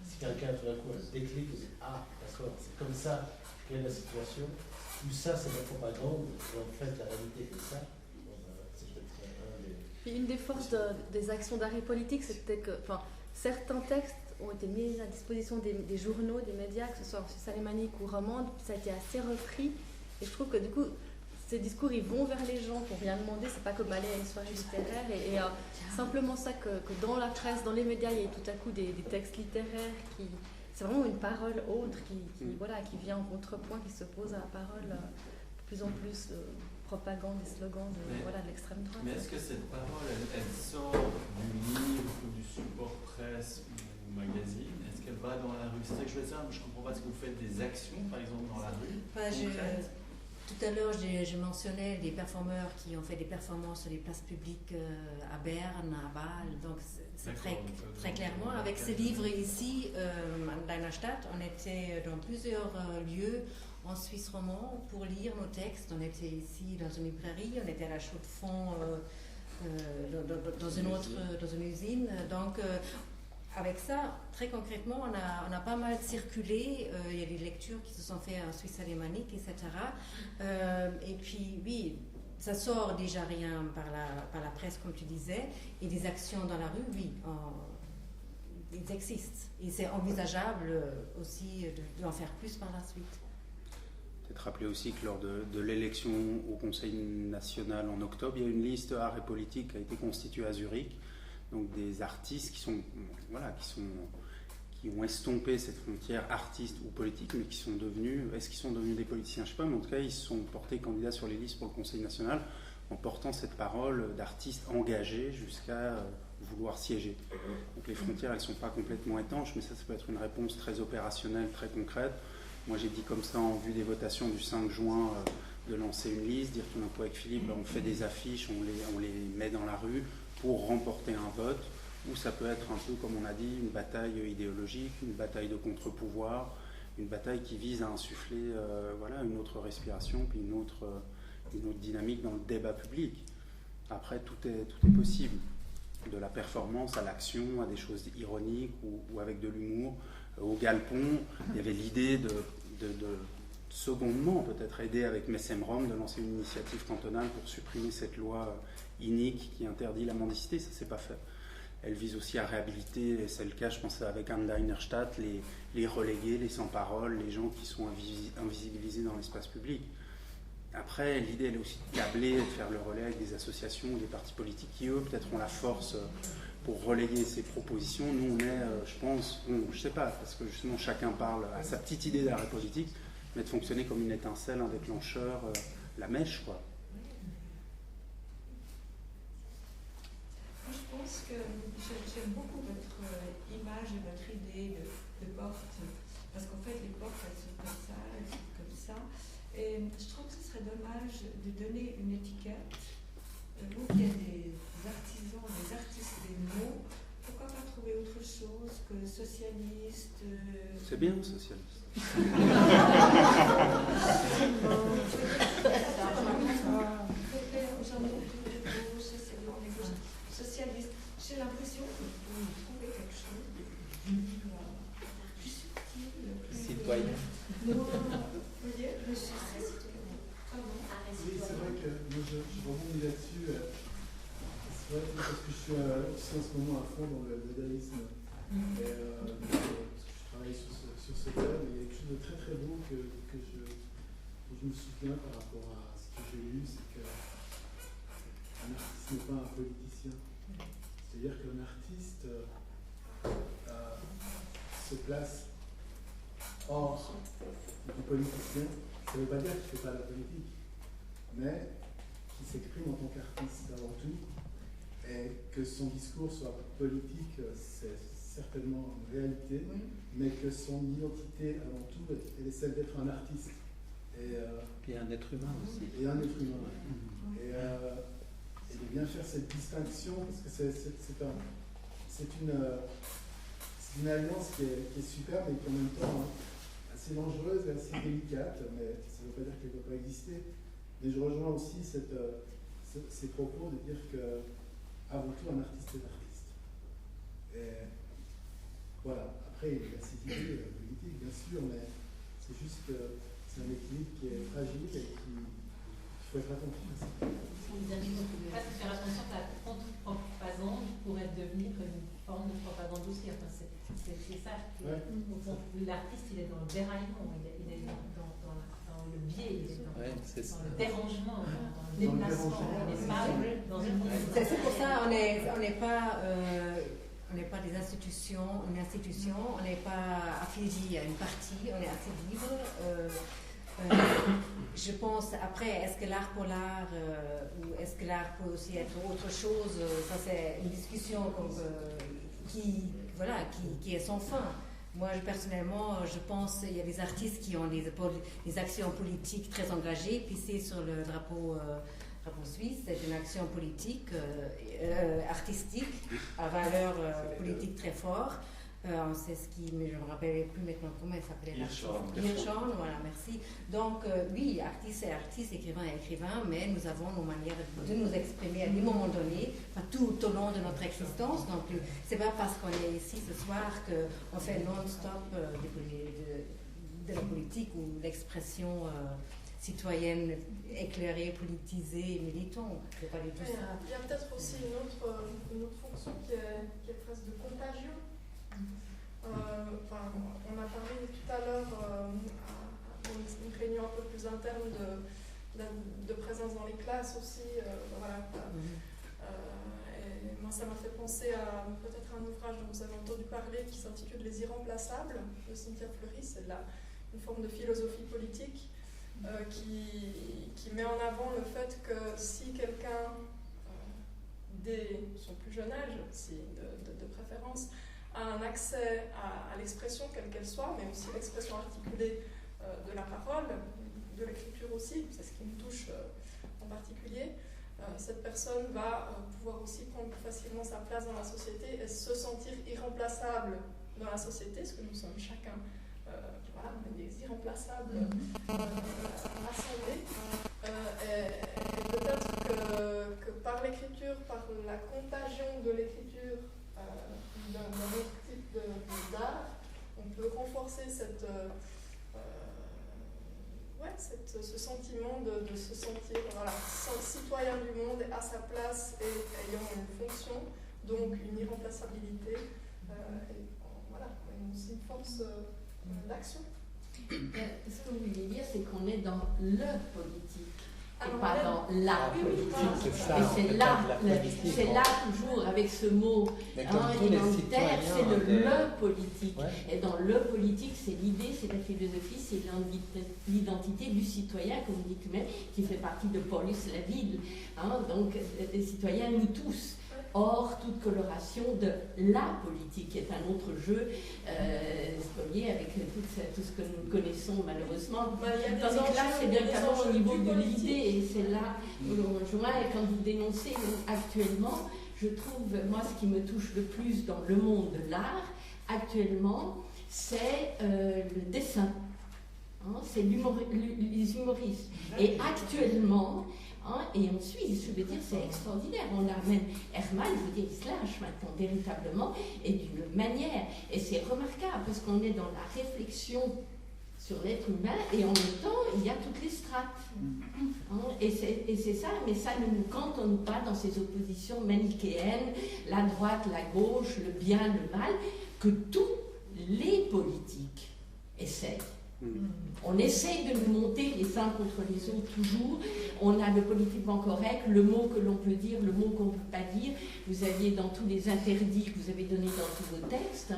Si quelqu'un tout d'un coup a un déclic, il dit ah, d'accord, c'est comme ça qu'est la situation, ou ça c'est de la propagande, et en fait la réalité est ça. C'est peut-être un des. Puis une des forces des actions d'arrêt politique, c'était que certains textes ont été mis à disposition des journaux, des médias, que ce soit en Suisse alémanique ou romande, ça a été assez repris. Et je trouve que du coup, ces discours, ils vont vers les gens pour rien demander. C'est pas comme aller à une soirée littéraire. Et simplement ça que dans la presse, dans les médias, il y a tout à coup des textes littéraires qui... C'est vraiment une parole autre qui vient en contrepoint, qui s'oppose à la parole de plus en plus de propagande et slogans de l'extrême droite. Mais est-ce que cette parole, elle sort du livre ou du support presse ou magazine? Est-ce qu'elle va dans la rue? C'est ça que je veux dire. Je ne comprends pas. Est-ce que vous faites des actions, par exemple, dans la rue? Tout à l'heure, je mentionnais des performeurs qui ont fait des performances sur les places publiques à Berne, à Bâle. Donc, c'est très clairement. Avec ce livre ici, Deiner Stadt, on était dans plusieurs lieux en Suisse romande pour lire nos textes. On était ici dans une librairie, on était à la Chaux-de-Fonds dans une usine. Donc, avec ça, très concrètement, on a pas mal circulé. Il y a des lectures qui se sont faites en Suisse alémanique, etc. Et puis, oui, ça sort déjà rien par la presse, comme tu disais. Et des actions dans la rue, oui, ils existent. Et c'est envisageable aussi d'en faire plus par la suite. Peut-être rappeler aussi que lors de l'élection au Conseil national en octobre, il y a une liste art et politique qui a été constituée à Zurich. Donc des artistes qui ont estompé cette frontière artiste ou politique, mais qui sont devenus, est-ce qu'ils sont devenus des politiciens? Je ne sais pas, mais en tout cas, ils se sont portés candidats sur les listes pour le Conseil national en portant cette parole d'artistes engagés jusqu'à vouloir siéger. Donc les frontières, elles ne sont pas complètement étanches, mais ça peut être une réponse très opérationnelle, très concrète. Moi, j'ai dit comme ça, en vue des votations du 5 juin, de lancer une liste, dire tout d'un coup avec Philippe, on fait des affiches, on les met dans la rue pour remporter un vote, ou ça peut être un peu, comme on a dit, une bataille idéologique, une bataille de contre-pouvoir, une bataille qui vise à insuffler une autre respiration, puis une autre dynamique dans le débat public. Après, tout est possible, de la performance à l'action, à des choses ironiques ou avec de l'humour. Au Galpon, il y avait l'idée de secondement, peut-être aider avec Messemrom, de lancer une initiative cantonale pour supprimer cette loi inique qui interdit la mendicité. Ça ne s'est pas fait. Elle vise aussi à réhabiliter, et c'est le cas, je pense, avec Anne Deiner Stadt, les relégués, les sans-parole, les gens qui sont invisibilisés dans l'espace public. Après, l'idée, elle est aussi de câbler, de faire le relais avec des associations ou des partis politiques qui, eux, peut-être ont la force pour reléguer ces propositions. Nous, on est, je pense, je ne sais pas, parce que justement, chacun parle à sa petite idée d'arrêt politique, mais de fonctionner comme une étincelle, un déclencheur, la mèche, quoi. Moi, je pense que j'aime beaucoup votre image et votre idée de porte, parce qu'en fait, les portes, elles sont comme ça, elles sont comme ça. Et je trouve que ce serait dommage de donner une étiquette. Vous qui êtes des artisans, des artistes des mots, pourquoi pas trouver autre chose que socialiste? C'est bien, socialiste. Socialiste. J'ai l'impression que vous pouvez trouver quelque chose de plus subtil, plus citoyen. Vous voyez, je suis très citoyenne. Oui, c'est vrai que moi je rebondis là-dessus. C'est vrai que parce que je suis aussi en ce moment à fond dans le dadaïsme. Et je travaille sur ce thème. Il y a quelque chose de très très beau que dont je me souviens par rapport à ce que j'ai lu, c'est qu'un artiste n'est pas un politicien. C'est-à-dire qu'un artiste se place hors du politicien. Ça ne veut pas dire qu'il ne fait pas la politique, mais qu'il s'exprime en tant qu'artiste avant tout, et que son discours soit politique, c'est certainement une réalité, mais que son identité avant tout, elle est celle d'être un artiste. Et un être humain aussi. Et un être humain. Et de bien faire cette distinction, parce que c'est une alliance qui est superbe et qui en même temps assez dangereuse et assez délicate, mais ça ne veut pas dire qu'elle ne peut pas exister. Mais je rejoins aussi ces propos de dire que avant tout un artiste est artiste. Et voilà, après il y a ses idées politiques bien sûr, mais c'est juste que c'est un équilibre qui est fragile et qu'il faut être attentif à ça. Faire attention à la contre-propagande pourrait devenir une forme de propagande aussi. Enfin, c'est ça. L'artiste, il est dans le déraillement, il est dans le biais, il est dans le dérangement, dans le déplacement. Il n'est pas dans une... C'est pour ça qu'on n'est pas... on n'est pas des institutions, on n'est pas affilié à une partie, on est assez libre. Je pense, après, est-ce que l'art pour l'art, ou est-ce que l'art peut aussi être autre chose, ça c'est une discussion qui est sans fin. Moi, personnellement, je pense qu'il y a des artistes qui ont des actions politiques très engagées, puis c'est sur le drapeau suisse, c'est une action politique, artistique, à valeur politique très forte. C'est ce qui, mais je ne me rappelle plus maintenant comment elle s'appelait. Hirschhorn, voilà, merci. Donc, oui, artiste et artiste, écrivain et écrivain, mais nous avons nos manières de nous exprimer à des moments donnés, tout au long de notre existence. Donc, ce n'est pas parce qu'on est ici ce soir qu'on fait non-stop de la politique ou l'expression citoyenne éclairée, politisée, militante. C'est pas du tout ça. Il y a peut-être aussi une autre fonction qui est presque de contagion. On a parlé tout à l'heure à une réunion un peu plus interne de présence dans les classes aussi. Et moi, ça m'a fait penser à peut-être un ouvrage dont vous avez entendu parler qui s'intitule Les Irremplaçables de Cynthia Fleury. C'est une forme de philosophie politique qui met en avant le fait que si quelqu'un, dès son plus jeune âge, de préférence, a un accès à l'expression quelle qu'elle soit, mais aussi l'expression articulée de la parole, de l'écriture aussi, c'est ce qui me touche en particulier, cette personne va pouvoir aussi prendre plus facilement sa place dans la société et se sentir irremplaçable dans la société, ce que nous sommes chacun. Voilà, on est des irremplaçables rassemblés. Et peut-être que par l'écriture, par la contagion de l'écriture, d'un autre type d'art, on peut renforcer ce sentiment de se sentir citoyen du monde à sa place et ayant une fonction, donc une irremplaçabilité, et aussi une force d'action. Ce que vous voulez dire, c'est qu'on est dans le politique. Et pas dans la politique. Et c'est là toujours avec ce mot identitaire, c'est le politique. Ouais. Et dans le politique, c'est l'idée, c'est la philosophie, c'est l'identité du citoyen, comme vous dites vous-même, qui fait partie de Polis, la ville. Donc, des citoyens, nous tous. Or, toute coloration de la politique est un autre jeu spolié avec tout ce que nous connaissons malheureusement. Tandis que là, c'est véritablement au niveau de l'idée, et c'est là où l'on rejoint. Et quand vous dénoncez actuellement, je trouve, moi, ce qui me touche le plus dans le monde de l'art, actuellement, c'est le dessin. C'est les humoristes. Et actuellement, et en Suisse, je veux dire, c'est extraordinaire. On a même Herman, je veux dire, il se lâche maintenant véritablement, et d'une manière. Et c'est remarquable, parce qu'on est dans la réflexion sur l'être humain, et en même temps, il y a toutes les strates. Et c'est ça, mais ça ne nous cantonne pas dans ces oppositions manichéennes, la droite, la gauche, le bien, le mal, que tous les politiques essaient On essaye de nous monter les uns contre les autres toujours. On a le politiquement correct, le mot que l'on peut dire, le mot qu'on ne peut pas dire. Vous aviez dans tous les interdits que vous avez donnés dans tous vos textes,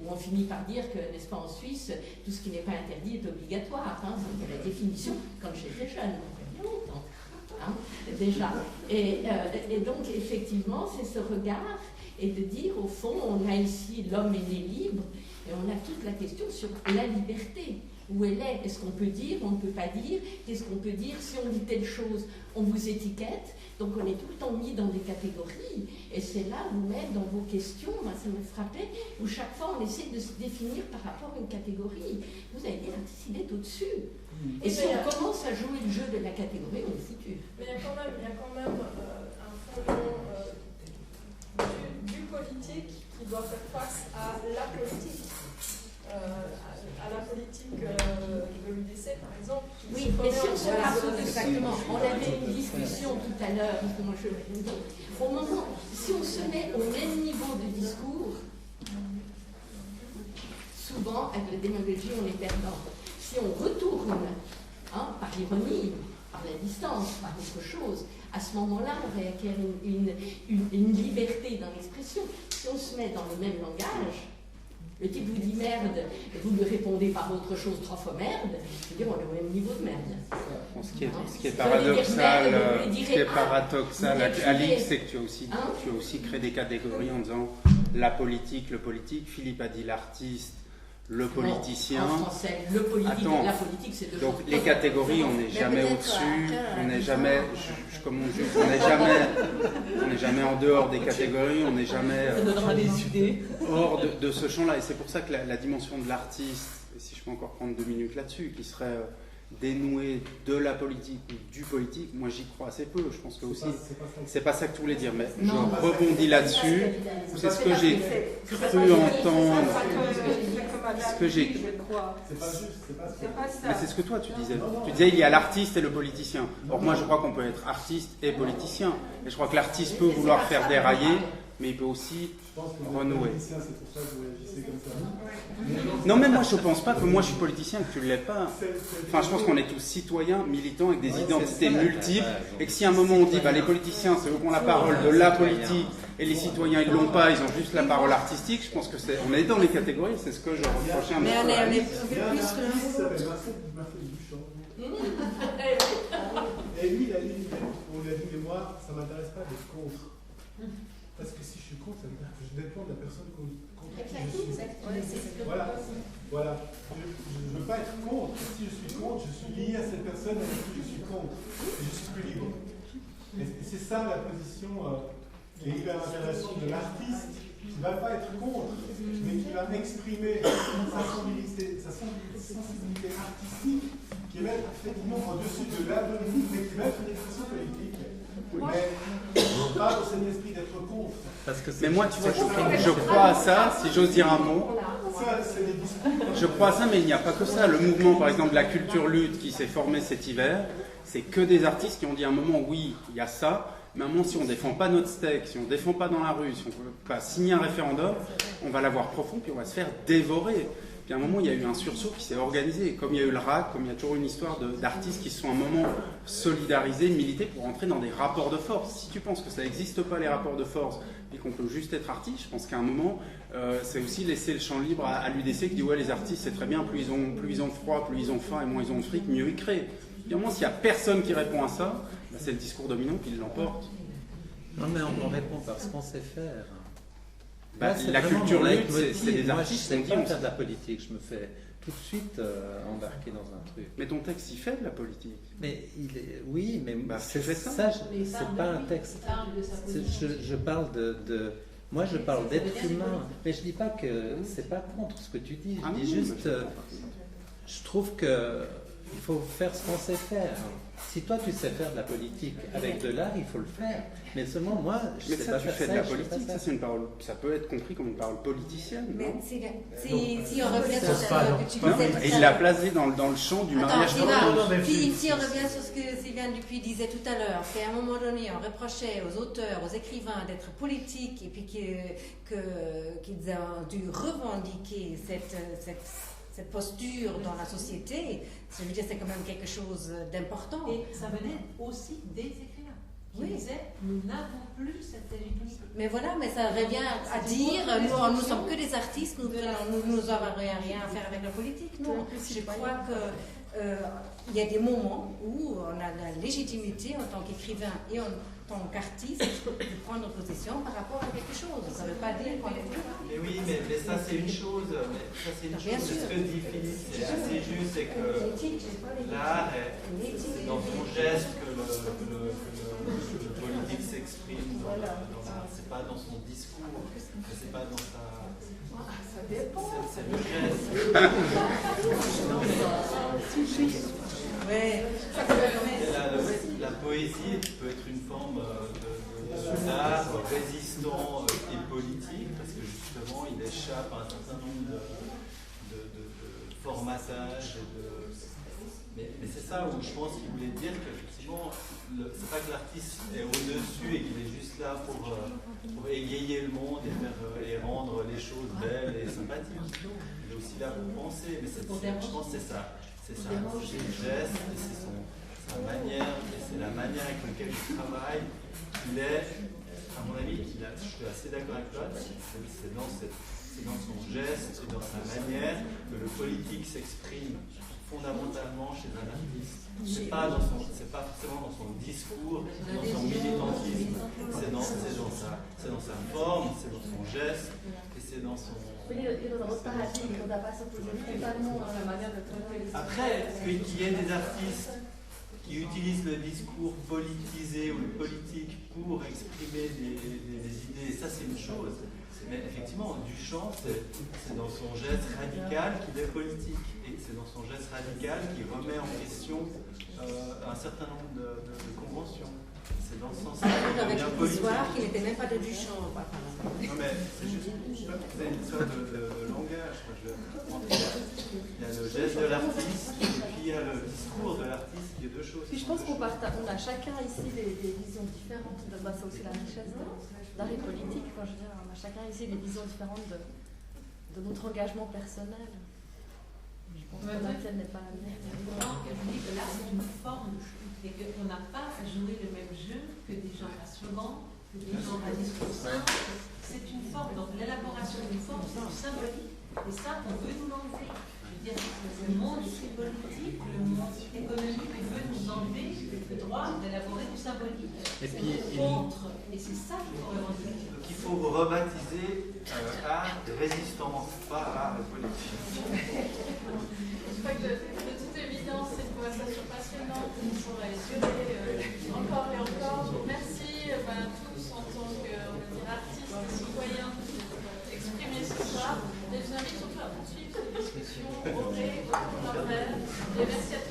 où on finit par dire que, n'est-ce pas, en Suisse, tout ce qui n'est pas interdit est obligatoire. C'était la définition quand j'étais jeune, il y a longtemps. Déjà. Et donc, effectivement, c'est ce regard et de dire, au fond, on a ici l'homme est né libre et on a toute la question sur la liberté. Où elle est? Est-ce qu'on peut dire? On ne peut pas dire? Qu'est-ce qu'on peut dire? Si on dit telle chose, on vous étiquette. Donc on est tout le temps mis dans des catégories. Et c'est là, vous-même, dans vos questions, moi, ça me frappait, où chaque fois on essaie de se définir par rapport à une catégorie. Vous avez dit, l'artiste, il est au-dessus. Et si on commence à jouer le jeu de la catégorie, on est foutu. Mais il y a quand même un fondement du politique qui doit faire face à la politique. À la politique de l'UDC, par exemple. Oui, mais si on se parle exactement, on avait une discussion tout à l'heure, justement, au moment, si on se met au même niveau de discours, souvent, avec la démagogie, on est perdant. Si on retourne, par l'ironie, par la distance, par autre chose, à ce moment-là, on réacquiert une liberté dans l'expression. Si on se met dans le même langage, le type vous dit merde, et vous lui répondez par autre chose 3 fois merde, je veux dire, on est au même niveau de merde. Ce qui est paradoxal, Alix, c'est que tu as aussi créé des catégories en disant la politique, le politique. Philippe a dit l'artiste, le politicien. Non, en français, le politique et la politique, c'est deux choses. Donc les catégories, on n'est jamais au-dessus, on n'est jamais, comme on dit, on n'est jamais en dehors des catégories, on n'est jamais hors de ce champ-là. Et c'est pour ça que la dimension de l'artiste, si je peux encore prendre 2 minutes là-dessus, qui serait dénouée de la politique ou du politique, moi j'y crois assez peu. Je pense que aussi, c'est pas ça que tu voulais dire, mais je rebondis là-dessus. C'est ce que j'ai cru entendre. Ce que j'ai. C'est pas juste, c'est pas ça. Mais c'est ce que toi tu disais. Tu disais il y a l'artiste et le politicien. Or moi je crois qu'on peut être artiste et politicien. Et je crois que l'artiste peut vouloir faire dérailler, mais il peut aussi renouer. C'est pour ça que vous réagissez comme ça. Non, mais moi je pense pas que moi je suis politicien et que tu ne l'es pas. Enfin, je pense qu'on est tous citoyens, militants avec des identités multiples. Et que si à un moment on dit les politiciens c'est eux qui ont la parole de la politique et les citoyens ils l'ont pas, ils ont juste la parole artistique, je pense que on est dans les catégories, c'est ce que je reprochais un peu. Mais on est plus que Et lui, il a dit, on lui a dit, mais moi, ça ne m'intéresse pas d'être contre. Parce que si je suis contre, ça veut dire que je dépends de la personne contre qui je suis. Voilà. Je ne veux pas être contre. Si je suis contre, je suis lié à cette personne avec qui je suis contre. Et je suis plus libre. Et c'est ça la position qui est hyper intéressante de l'artiste, qui ne va pas être contre, mais qui va exprimer sa sensibilité artistique, qui est même effectivement au-dessus de la politique, mais qui va être une expression politique. Mais pas dans cet esprit d'être contre. Mais moi, tu vois, je crois à ça, si j'ose dire un mot. Je crois à ça, mais il n'y a pas que ça. Le mouvement, par exemple, de la culture lutte qui s'est formé cet hiver, c'est que des artistes qui ont dit à un moment, oui, il y a ça, mais à un moment, si on ne défend pas notre steak, si on ne défend pas dans la rue, si on ne peut pas signer un référendum, on va l'avoir profond, puis on va se faire dévorer. Puis à un moment, il y a eu un sursaut qui s'est organisé. Comme il y a eu le RAC, comme il y a toujours une histoire d'artistes qui se sont à un moment solidarisés, milités pour entrer dans des rapports de force. Si tu penses que ça n'existe pas, les rapports de force, et qu'on peut juste être artiste, je pense qu'à un moment, c'est aussi laisser le champ libre à l'UDC qui dit ouais, les artistes, c'est très bien, plus ils ont froid, plus ils ont faim et moins ils ont de fric, mieux ils créent. Puis à un moment, s'il n'y a personne qui répond à ça, c'est le discours dominant qui l'emporte. Non, mais on répond parce qu'on sait faire. La culture lutte, c'est des artistes. Moi, je ne sais pas faire de la politique, je me fais tout de suite embarquer dans un truc. Mais ton texte, il fait de la politique. Mais oui, mais c'est ça, c'est pas un texte. Je parle moi, je parle d'être humain, mais je dis pas que c'est pas contre ce que tu dis. Je dis juste, je trouve que il faut faire ce qu'on sait faire. Si toi tu sais faire de la politique avec de l'art, il faut le faire. Mais seulement moi, je sais pas faire ça. Tu fais de la politique, ça c'est une parole. Ça peut être compris comme une parole politicienne. Mais si on revient sur ce que tu disais. Et il l'a placé dans le champ du mariage. Si on revient sur ce que Sylviane Dupuis disait tout à l'heure, qu'à un moment donné on reprochait aux auteurs, aux écrivains d'être politiques et puis qu'ils ont dû revendiquer cette posture dans la société, je veux dire, c'est quand même quelque chose d'important. Et ça venait aussi des écrivains qui disaient, nous n'avons plus cette légitimité. Mais voilà, mais ça revient à dire, nous ne sommes que des artistes, nous n'avons rien à faire avec la politique. Non, je crois qu'il y a des moments où on a la légitimité en tant qu'écrivain et en tant qu'artiste de prendre position par rapport à quelque chose. Ça ne veut pas dire qu'on est plus. Mais oui, mais ça c'est une chose. C'est ce que dit Philippe, c'est assez juste, c'est que l'art, c'est dans son geste que le politique s'exprime. C'est pas dans son discours, c'est pas dans sa. Ça dépend. C'est le geste. La poésie peut être une forme d'art résistant et politique, parce que justement il échappe à un certain nombre de formatages. Mais c'est ça où je pense qu'il voulait dire qu'effectivement, c'est pas que l'artiste est au-dessus et qu'il est juste là pour égayer le monde et rendre les choses belles et sympathiques. Il est aussi là pour penser, mais je pense que c'est ça. C'est ça, c'est le geste, et c'est sa manière, et c'est la manière avec laquelle il travaille. Il est, à mon avis, je suis assez d'accord avec toi, c'est dans son geste et dans sa manière que le politique s'exprime fondamentalement chez un artiste. C'est pas forcément dans son discours, dans son militantisme, c'est dans sa forme, c'est dans son geste, et c'est dans son... Après, qu'il y ait des artistes qui utilisent le discours politisé ou le politique pour exprimer des idées, ça c'est une chose. Mais effectivement, Duchamp, c'est dans son geste radical qu'il est politique. Et c'est dans son geste radical qu'il remet en question un certain nombre de conventions. C'est dans ce sens-là qu'il devient politique. L'histoire qui n'était même pas de Duchamp. Non mais c'est juste une histoire de langage. Il y a le geste de l'artiste et puis il y a le discours de l'artiste qui est deux choses. Puis je pense qu'on a chacun ici des visions différentes. C'est aussi la richesse de l'art et politique. Enfin, je veux dire, on a chacun ici des visions différentes de notre engagement personnel. Je pense que la tienne n'est pas la mienne. Je dis que là, c'est une forme et qu'on n'a pas à jouer le même jeu que des gens à slogan, que des gens à discours simple. C'est une forme, donc l'élaboration d'une forme, c'est du symbolique, et ça, on veut nous l'enlever. Je veux dire, le monde politique, le monde économique veut nous enlever le droit d'élaborer du symbolique. Et puis, et c'est ça qu'il faut revendiquer. Donc il faut rebaptiser art de résistance, pas art de politique. Je crois que de toute évidence, c'est une conversation passionnante qu'on pourrait durer encore et encore. Merci à tous en tant qu'artistes et citoyens d'exprimer ce soir. Et je vous invite surtout à poursuivre cette discussion au autour d'un verre. Et merci à